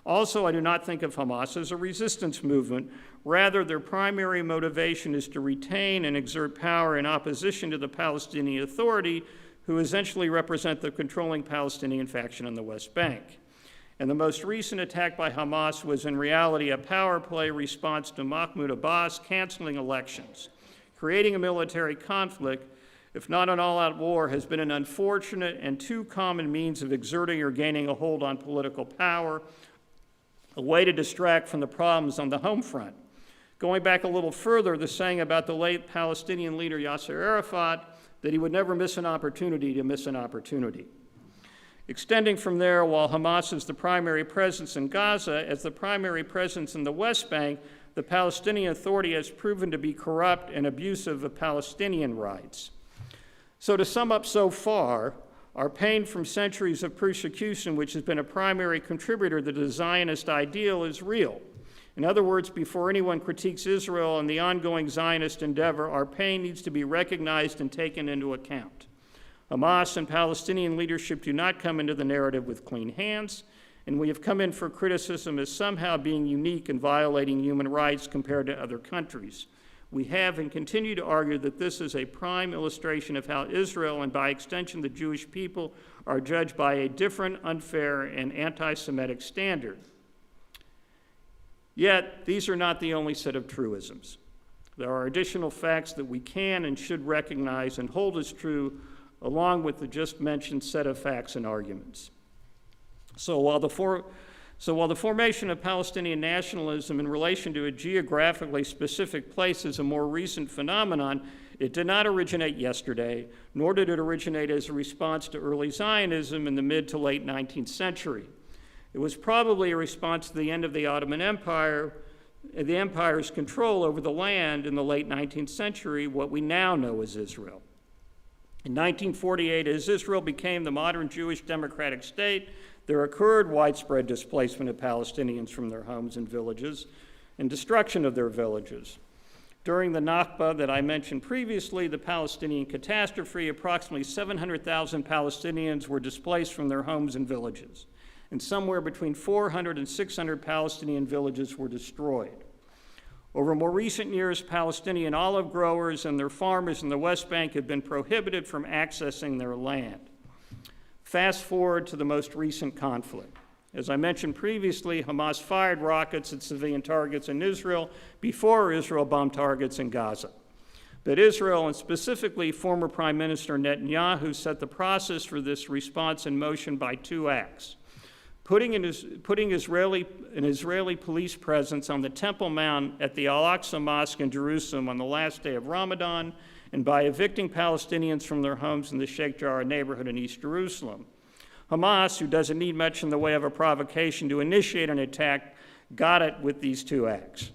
Also, I do not think of Hamas as a resistance movement. Rather, their primary motivation is to retain and exert power in opposition to the Palestinian Authority, who essentially represent the controlling Palestinian faction in the West Bank. And the most recent attack by Hamas was in reality a power play response to Mahmoud Abbas canceling elections. Creating a military conflict, if not an all-out war, has been an unfortunate and too common means of exerting or gaining a hold on political power, a way to distract from the problems on the home front. Going back a little further, the saying about the late Palestinian leader Yasser Arafat, that he would never miss an opportunity to miss an opportunity. Extending from there, while Hamas is the primary presence in Gaza, as the primary presence in the West Bank, the Palestinian Authority has proven to be corrupt and abusive of Palestinian rights. So to sum up so far, our pain from centuries of persecution, which has been a primary contributor to the Zionist ideal, is real. In other words, before anyone critiques Israel and the ongoing Zionist endeavor, our pain needs to be recognized and taken into account. Hamas and Palestinian leadership do not come into the narrative with clean hands, and we have come in for criticism as somehow being unique and violating human rights compared to other countries. We have and continue to argue that this is a prime illustration of how Israel, and by extension the Jewish people, are judged by a different, unfair, and anti-Semitic standard. Yet, these are not the only set of truisms. There are additional facts that we can and should recognize and hold as true, along with the just mentioned set of facts and arguments. So while the formation of Palestinian nationalism in relation to a geographically specific place is a more recent phenomenon, it did not originate yesterday, nor did it originate as a response to early Zionism in the mid to late 19th century. It was probably a response to the end of the Ottoman Empire, the empire's control over the land in the late 19th century, what we now know as Israel. In 1948, as Israel became the modern Jewish democratic state, there occurred widespread displacement of Palestinians from their homes and villages and destruction of their villages. During the Nakba that I mentioned previously, the Palestinian catastrophe, approximately 700,000 Palestinians were displaced from their homes and villages, and somewhere between 400 and 600 Palestinian villages were destroyed. Over more recent years, Palestinian olive growers and their farmers in the West Bank have been prohibited from accessing their land. Fast forward to the most recent conflict. As I mentioned previously, Hamas fired rockets at civilian targets in Israel before Israel bombed targets in Gaza. But Israel, and specifically former Prime Minister Netanyahu, set the process for this response in motion by two acts: putting an Israeli police presence on the Temple Mount at the Al-Aqsa Mosque in Jerusalem on the last day of Ramadan, and by evicting Palestinians from their homes in the Sheikh Jarrah neighborhood in East Jerusalem. Hamas, who doesn't need much in the way of a provocation to initiate an attack, got it with these two acts.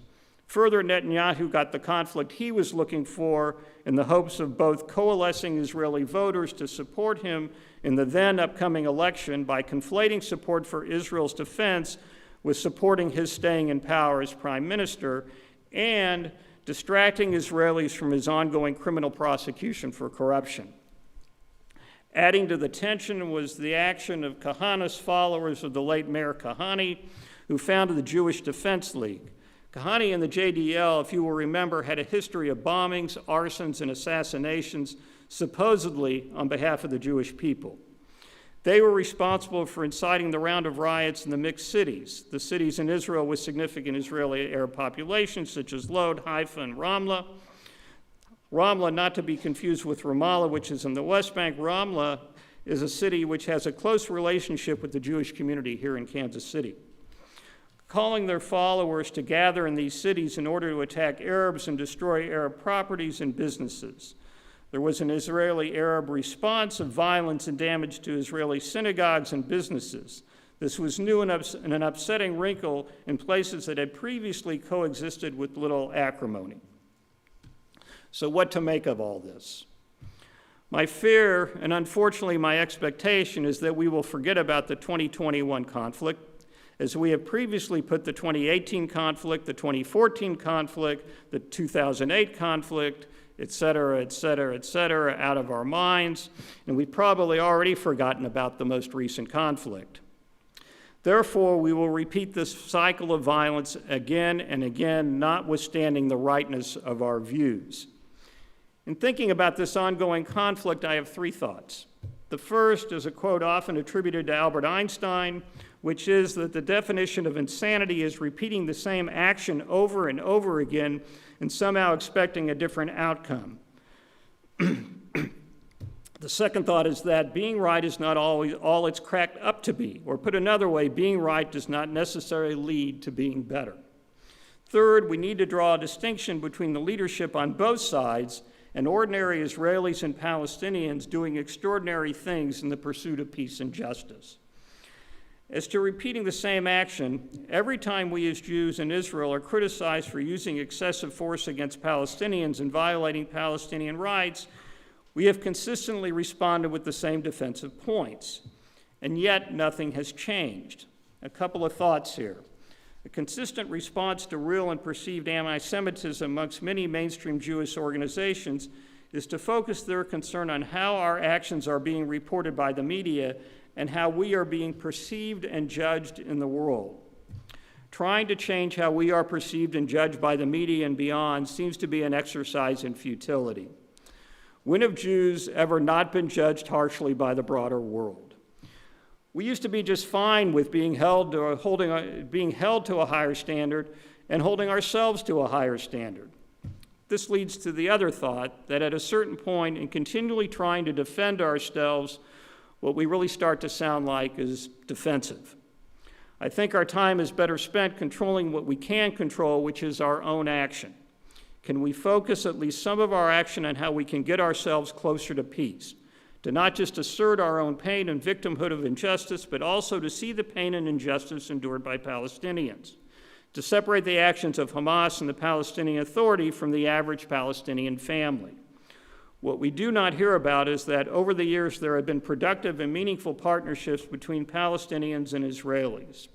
Further, Netanyahu got the conflict he was looking for in the hopes of both coalescing Israeli voters to support him in the then upcoming election by conflating support for Israel's defense with supporting his staying in power as prime minister, and distracting Israelis from his ongoing criminal prosecution for corruption. Adding to the tension was the action of Kahana's followers of the late Mayor Kahane, who founded the Jewish Defense League. Kahane and the JDL, if you will remember, had a history of bombings, arsons, and assassinations, supposedly on behalf of the Jewish people. They were responsible for inciting the round of riots in the mixed cities, the cities in Israel with significant Israeli Arab populations, such as Lod, Haifa, and Ramla. Ramla, not to be confused with Ramallah, which is in the West Bank. Ramla is a city which has a close relationship with the Jewish community here in Kansas City. Calling their followers to gather in these cities in order to attack Arabs and destroy Arab properties and businesses. There was an Israeli-Arab response of violence and damage to Israeli synagogues and businesses. This was new and an upsetting wrinkle in places that had previously coexisted with little acrimony. So what to make of all this? My fear, and unfortunately my expectation, is that we will forget about the 2021 conflict, as we have previously put the 2018 conflict, the 2014 conflict, the 2008 conflict, et cetera, out of our minds, and we've probably already forgotten about the most recent conflict. Therefore, we will repeat this cycle of violence again and again, notwithstanding the rightness of our views. In thinking about this ongoing conflict, I have three thoughts. The first is a quote often attributed to Albert Einstein, which is that the definition of insanity is repeating the same action over and over again and somehow expecting a different outcome. The second thought is that being right is not always all it's cracked up to be, or put another way, being right does not necessarily lead to being better. Third, we need to draw a distinction between the leadership on both sides and ordinary Israelis and Palestinians doing extraordinary things in the pursuit of peace and justice. As to repeating the same action, every time we as Jews in Israel are criticized for using excessive force against Palestinians and violating Palestinian rights, we have consistently responded with the same defensive points, and yet nothing has changed. A couple of thoughts here. A consistent response to real and perceived anti-Semitism amongst many mainstream Jewish organizations is to focus their concern on how our actions are being reported by the media and how we are being perceived and judged in the world. Trying to change how we are perceived and judged by the media and beyond seems to be an exercise in futility. When have Jews ever not been judged harshly by the broader world? We used to be just fine with being held to a higher standard and holding ourselves to a higher standard. This leads to the other thought that at a certain point, in continually trying to defend ourselves, what we really start to sound like is defensive. I think our time is better spent controlling what we can control, which is our own action. Can we focus at least some of our action on how we can get ourselves closer to peace? To not just assert our own pain and victimhood of injustice, but also to see the pain and injustice endured by Palestinians. To separate the actions of Hamas and the Palestinian Authority from the average Palestinian family. What we do not hear about is that over the years there have been productive and meaningful partnerships between Palestinians and Israelis.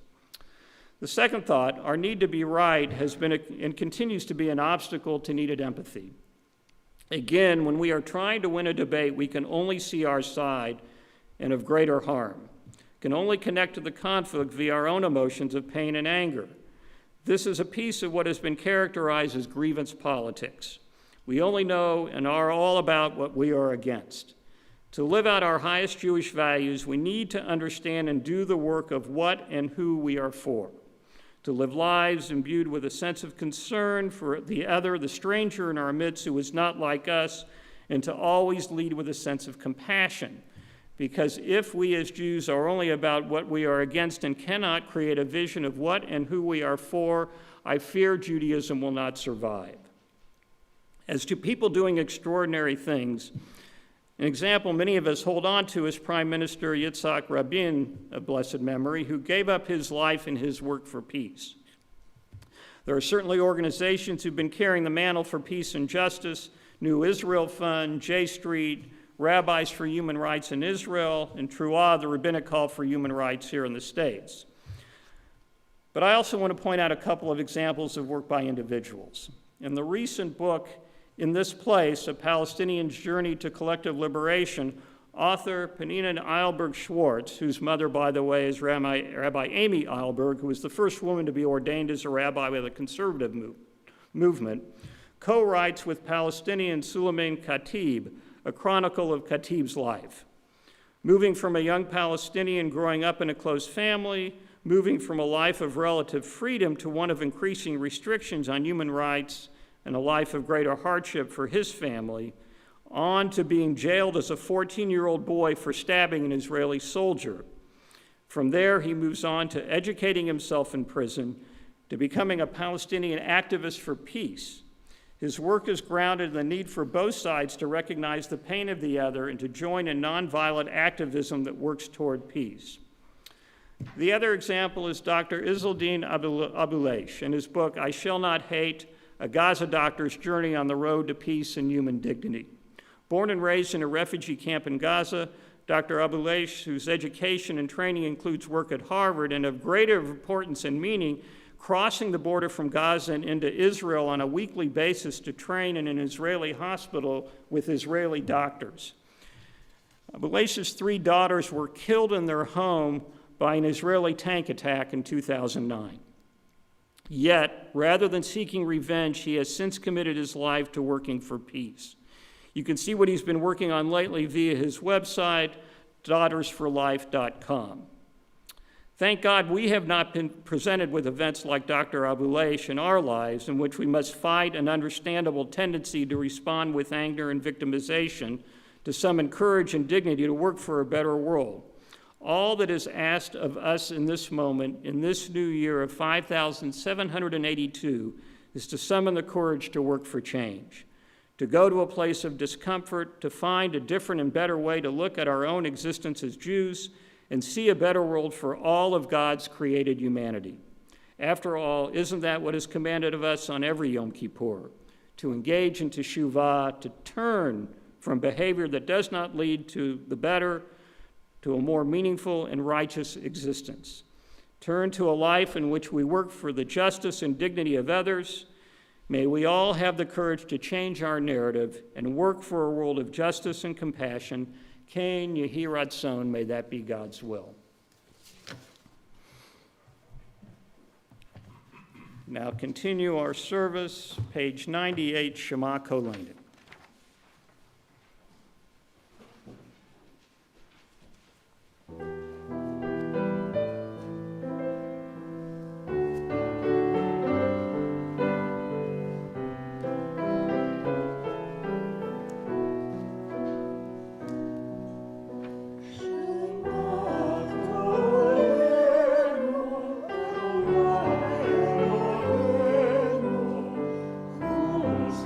The second thought, our need to be right, has been and continues to be an obstacle to needed empathy. Again, when we are trying to win a debate, we can only see our side and of greater harm, can only connect to the conflict via our own emotions of pain and anger. This is a piece of what has been characterized as grievance politics. We only know and are all about what we are against. To live out our highest Jewish values, we need to understand and do the work of what and who we are for. To live lives imbued with a sense of concern for the other, the stranger in our midst who is not like us, and to always lead with a sense of compassion. Because if we as Jews are only about what we are against and cannot create a vision of what and who we are for, I fear Judaism will not survive. As to people doing extraordinary things, an example many of us hold on to is Prime Minister Yitzhak Rabin of blessed memory, who gave up his life and his work for peace. There are certainly organizations who've been carrying the mantle for peace and justice: New Israel Fund, J Street, Rabbis for Human Rights in Israel, and Truah, the rabbinic call for human rights here in the States. But I also want to point out a couple of examples of work by individuals. In the recent book, In This Place, A Palestinian's Journey to Collective Liberation, author Penina Eilberg-Schwartz, whose mother, by the way, is Rabbi Amy Eilberg, who was the first woman to be ordained as a rabbi by the conservative movement, co-writes with Palestinian Suleiman Khatib a chronicle of Khatib's life. Moving from a young Palestinian growing up in a close family, moving from a life of relative freedom to one of increasing restrictions on human rights and a life of greater hardship for his family, on to being jailed as a 14-year-old boy for stabbing an Israeli soldier. From there, he moves on to educating himself in prison, to becoming a Palestinian activist for peace. His work is grounded in the need for both sides to recognize the pain of the other and to join in nonviolent activism that works toward peace. The other example is Dr. Izzeldin Abuleish in his book, I Shall Not Hate, A Gaza Doctor's Journey on the Road to Peace and Human Dignity. Born and raised in a refugee camp in Gaza, Dr. Abuleish, whose education and training includes work at Harvard and of greater importance and meaning, crossing the border from Gaza and into Israel on a weekly basis to train in an Israeli hospital with Israeli doctors. Abuleish's 3 daughters were killed in their home by an Israeli tank attack in 2009. Yet, rather than seeking revenge, he has since committed his life to working for peace. You can see what he's been working on lately via his website, daughtersforlife.com. Thank God we have not been presented with events like Dr. Abuleish in our lives, in which we must fight an understandable tendency to respond with anger and victimization, to summon courage and dignity to work for a better world. All that is asked of us in this moment, in this new year of 5,782, is to summon the courage to work for change, to go to a place of discomfort, to find a different and better way to look at our own existence as Jews, and see a better world for all of God's created humanity. After all, isn't that what is commanded of us on every Yom Kippur? To engage in teshuvah, to turn from behavior that does not lead to the better, to a more meaningful and righteous existence. Turn to a life in which we work for the justice and dignity of others. May we all have the courage to change our narrative and work for a world of justice and compassion. Kain Yehi Ratzon, may that be God's will. Now continue our service, page 98, Shema Kol Nidre. Nos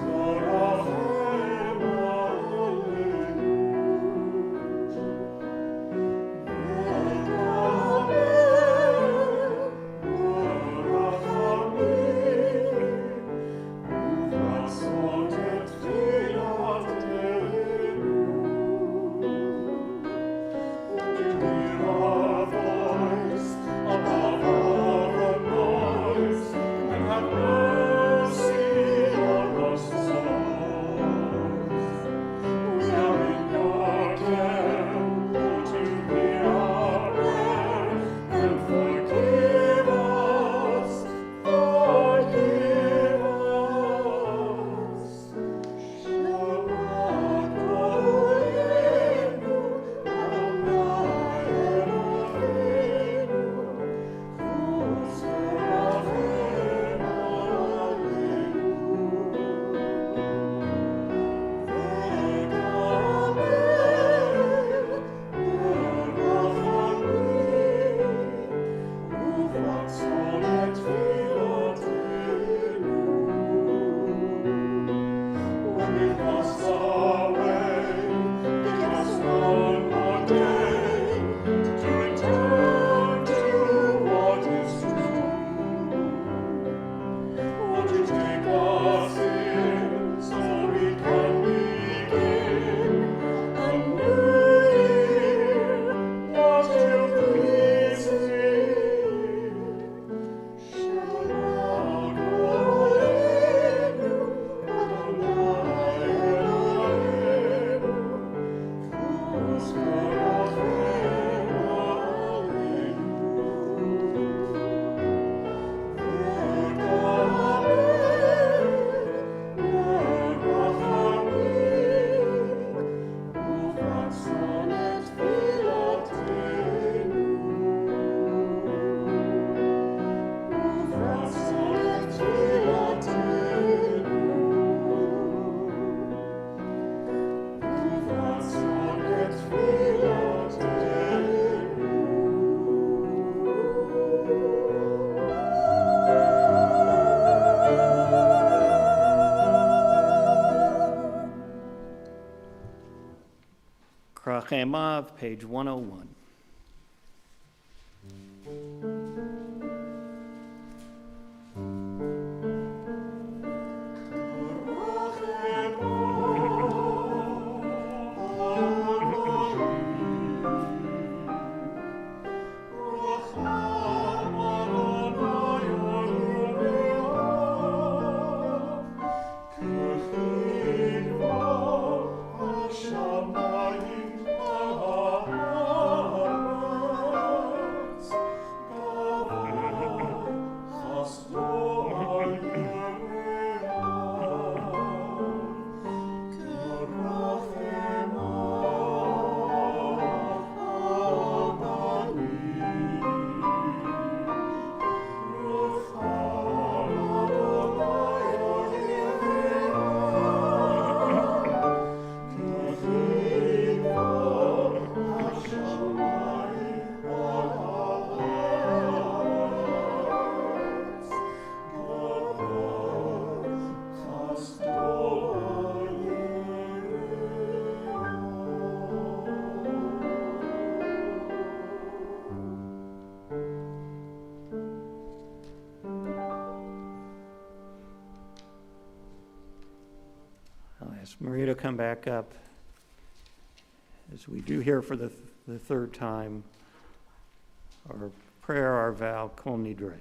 Après Mauve, page 101. I'll ask Maria to come back up as we do here for the third time our prayer, our vow, Kol Nidre.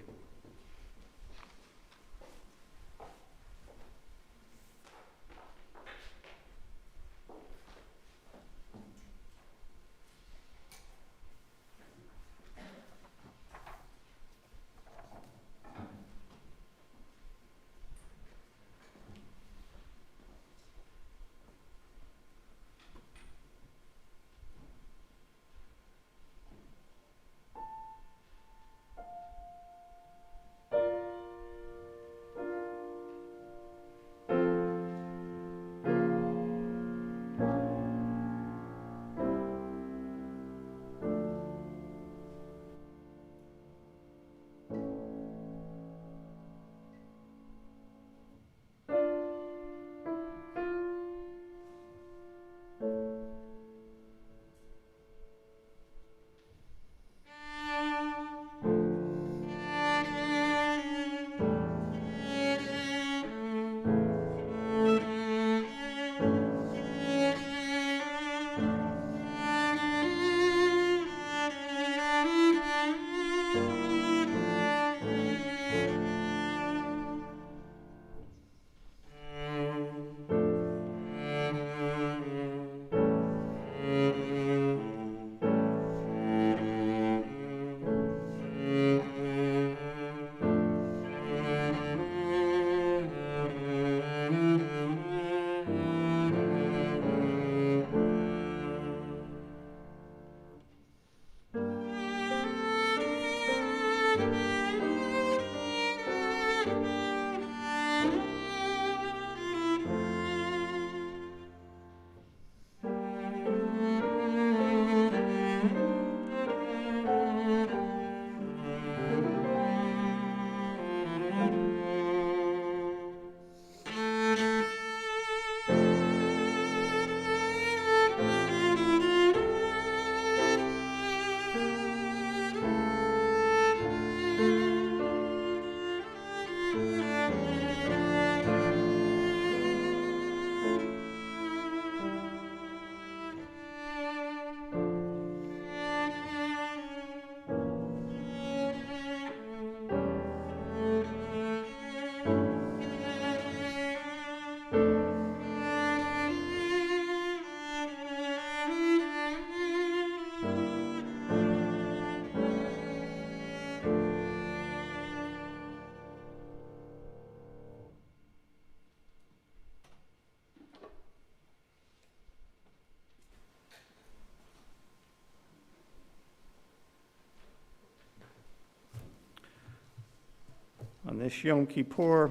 On this Yom Kippur,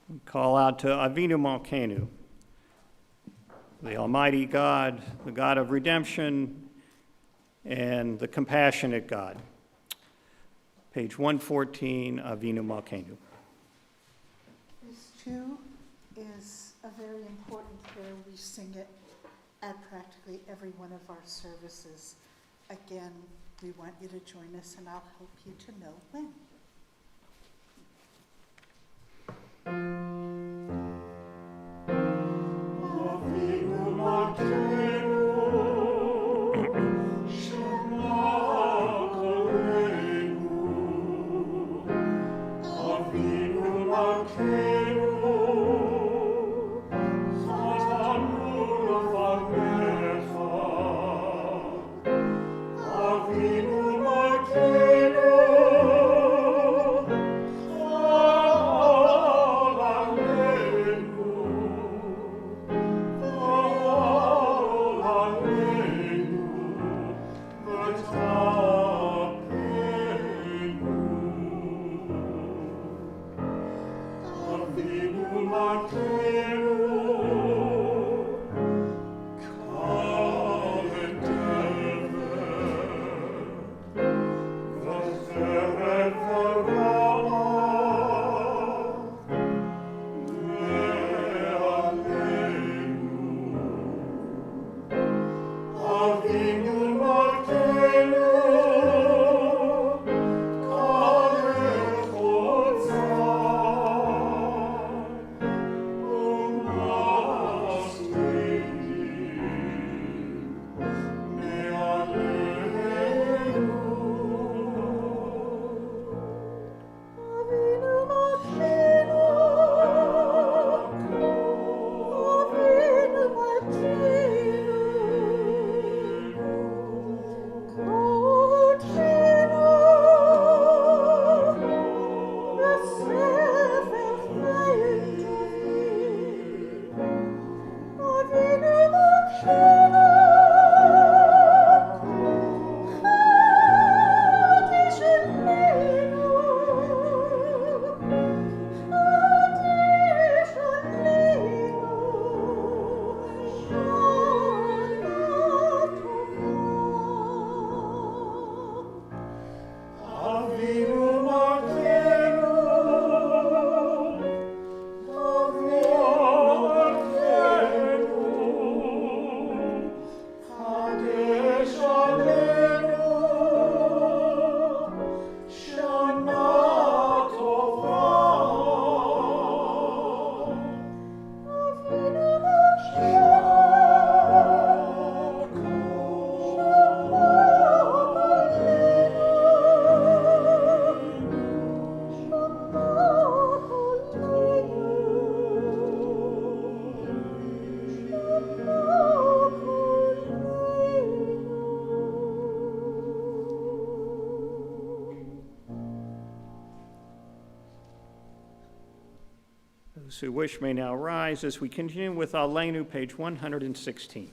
we call out to Avinu Malkeinu, the Almighty God, the God of redemption, and the compassionate God. Page 114, Avinu Malkeinu. This too is a very important prayer. We sing it at practically every one of our services. Again, we want you to join us, and I'll help you to know when. Those who wish may now rise as we continue with Aleinu, page 116.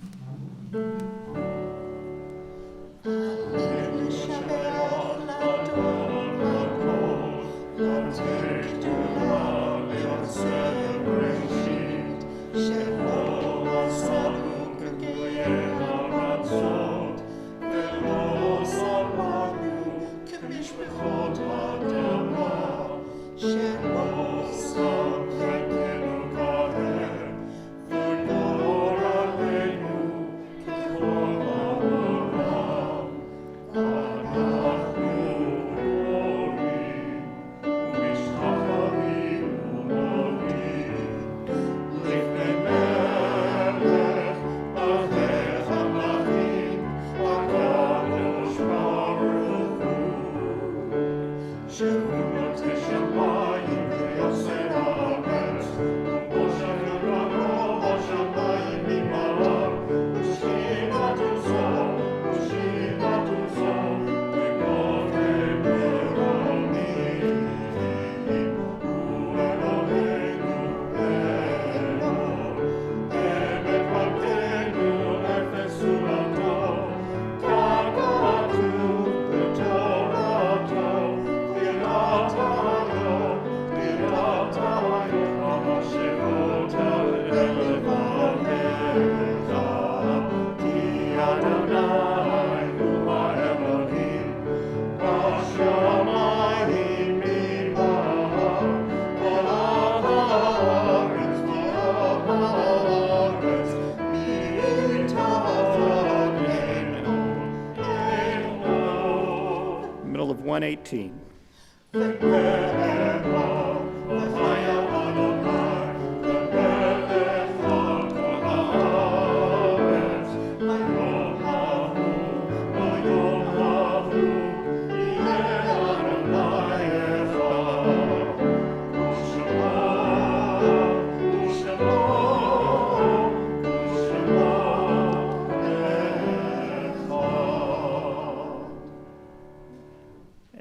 118.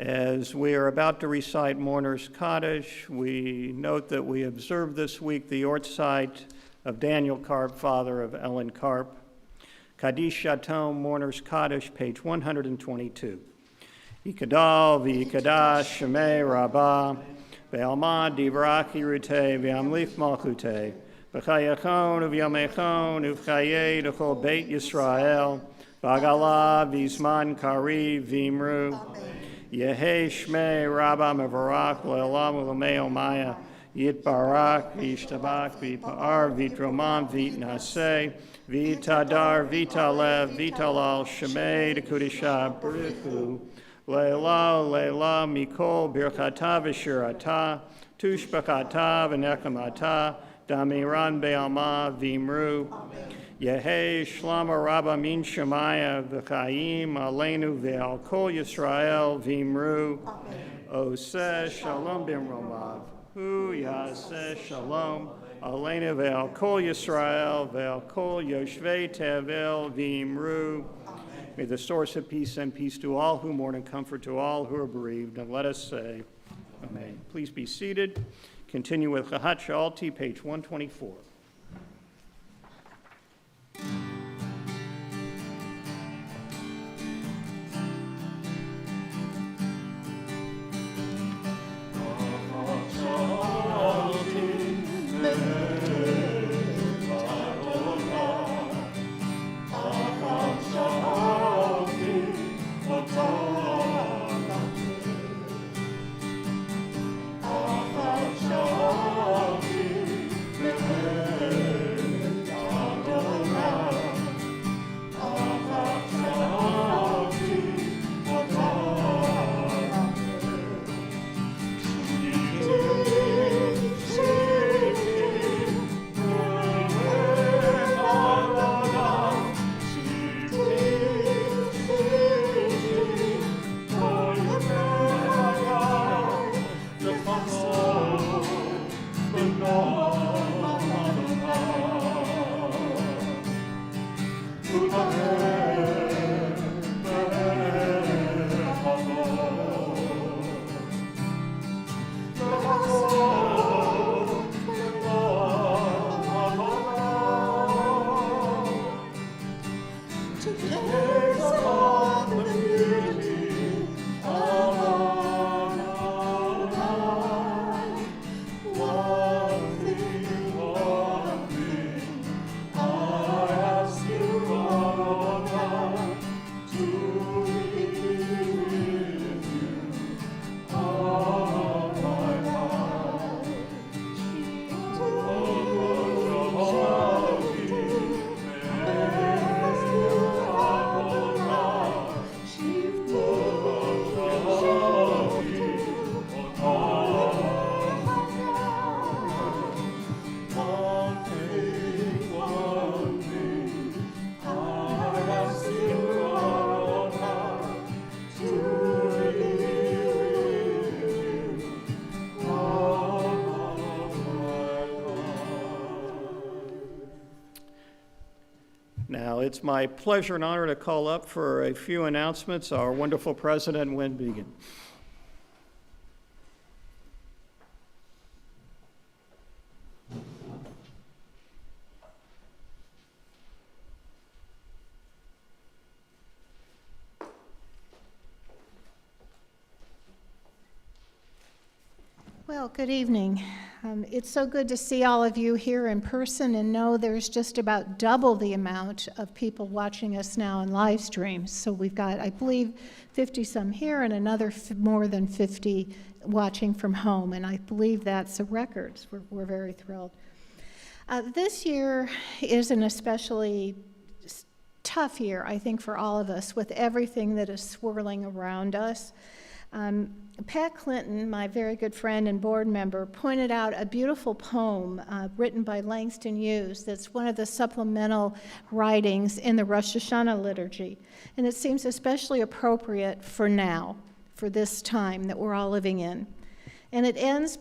As we are about to recite Mourner's Kaddish, we note that we observe this week the Yortzeit of Daniel Karp, father of Ellen Karp. Kaddish Shatom, Mourner's Kaddish, page 122. Yikadal v'yikadash shemei rabbah, ve'almad divrach yiruteh, ve'amlich malchuteh, v'chayachon u'v'yamechon u'v'chayeh d'chol beit Yisrael, v'agala v'zman kari v'imru, Yehei Shmei Rabba Mevarach Le'olam U'Lamei Omaya Yitbarak V'Yishtabak V'Yipa'ar V'Yitroman V'Yitnaseh V'Yitadar V'Yitalev V'Yitalal Shemei D'Kudisha B'Richu Le'la Le'la Mikol Birchata V'Shirata Tushbachata V'Nekamata Damiran Be'alma V'Imru Yehei Shlama Rabba Min Shemaya V'Chaim Aleinu Ve'al Kol Yisrael V'Imru Oseh Shalom B'Romav Hu Yaseh Shalom Aleinu Ve'al Kol Yisrael Ve'al Kol Yoshvei Tevel V'Imru. May the source of peace send peace to all who mourn and comfort to all who are bereaved. And let us say, Amen. Please be seated. Continue with Chahat Sha'alti, page 124. Now, it's my pleasure and honor to call up for a few announcements our wonderful president, Wen Began. Well, good evening. It's so good to see all of you here in person and know there's just about double the amount of people watching us now in live streams. So we've got, I believe, 50-some here and another more than 50 watching from home, and I believe that's a record. We're very thrilled. This year is an especially tough year, I think, for all of us with everything that is swirling around us. Pat Clinton, my very good friend and board member, pointed out a beautiful poem written by Langston Hughes that's one of the supplemental writings in the Rosh Hashanah liturgy. And it seems especially appropriate for now, for this time that we're all living in. And it ends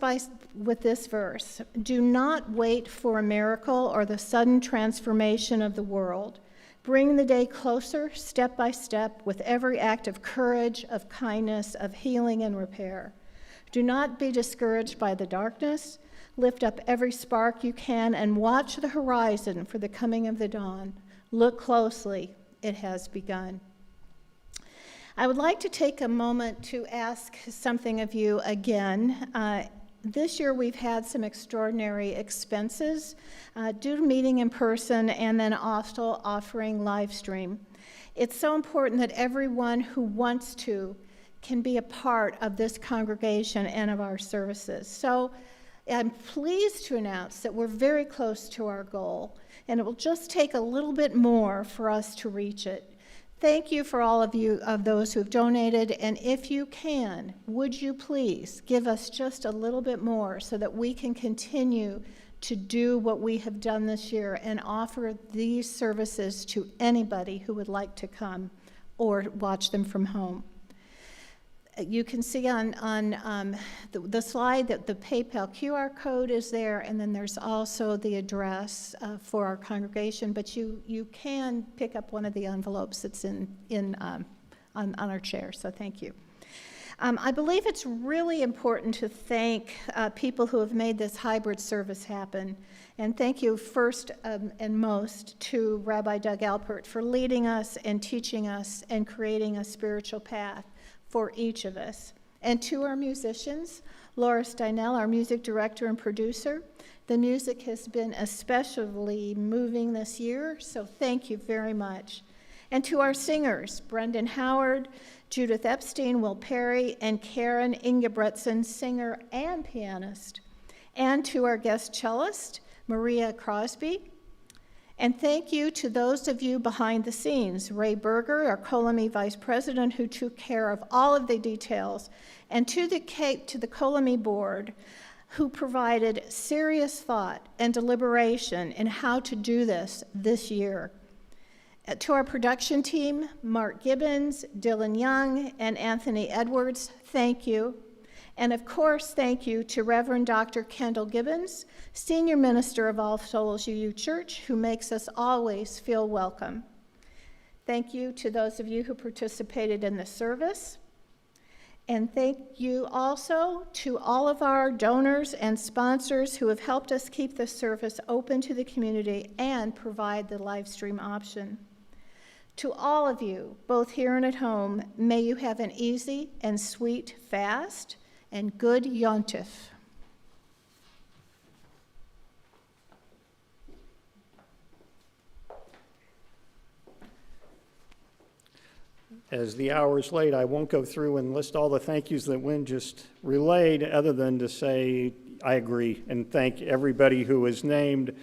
with this verse: "Do not wait for a miracle or the sudden transformation of the world. Bring the day closer, step by step, with every act of courage, of kindness, of healing and repair. Do not be discouraged by the darkness. Lift up every spark you can and watch the horizon for the coming of the dawn. Look closely, it has begun." I would like to take a moment to ask something of you again. This year we've had some extraordinary expenses due to meeting in person and then also offering live stream. It's so important that everyone who wants to can be a part of this congregation and of our services. So I'm pleased to announce that we're very close to our goal, and it will just take a little bit more for us to reach it. Thank you for all of you, of those who have donated, and if you can, would you please give us just a little bit more so that we can continue to do what we have done this year and offer these services to anybody who would like to come or watch them from home. You can see on the slide that the PayPal QR code is there, and then there's also the address for our congregation, but you can pick up one of the envelopes that's on our chair, so thank you. I believe it's really important to thank people who have made this hybrid service happen, and thank you first and most to Rabbi Doug Alpert for leading us and teaching us and creating a spiritual path for each of us. And to our musicians, Laura Steinell, our music director and producer. The music has been especially moving this year, so thank you very much. And to our singers, Brendan Howard, Judith Epstein, Will Perry, and Karen Ingebretson, singer and pianist. And to our guest cellist, Maria Crosby. And thank you to those of you behind the scenes, Ray Berger, our Colamy Vice President, who took care of all of the details, and to the Colamy Board, who provided serious thought and deliberation in how to do this year. To our production team, Mark Gibbons, Dylan Young, and Anthony Edwards, thank you. And of course, thank you to Reverend Dr. Kendall Gibbons, Senior Minister of All Souls UU Church, who makes us always feel welcome. Thank you to those of you who participated in the service. And thank you also to all of our donors and sponsors who have helped us keep the service open to the community and provide the live stream option. To all of you, both here and at home, may you have an easy and sweet fast and good Yontif. As the hour is late, I won't go through and list all the thank yous that Wynn just relayed, other than to say I agree and thank everybody who was named.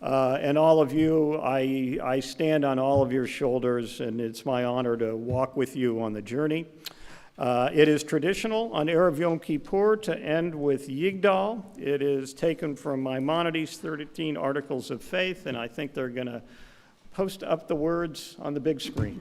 And all of you, I stand on all of your shoulders, and it's my honor to walk with you on the journey. It is traditional on Erev Yom Kippur to end with Yigdal. It is taken from Maimonides' 13 Articles of Faith, and I think they're going to post up the words on the big screen.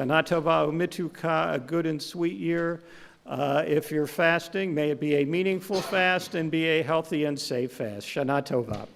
Shana Tova Umituka, a good and sweet year. If you're fasting, may it be a meaningful fast and be a healthy and safe fast. Shana Tova.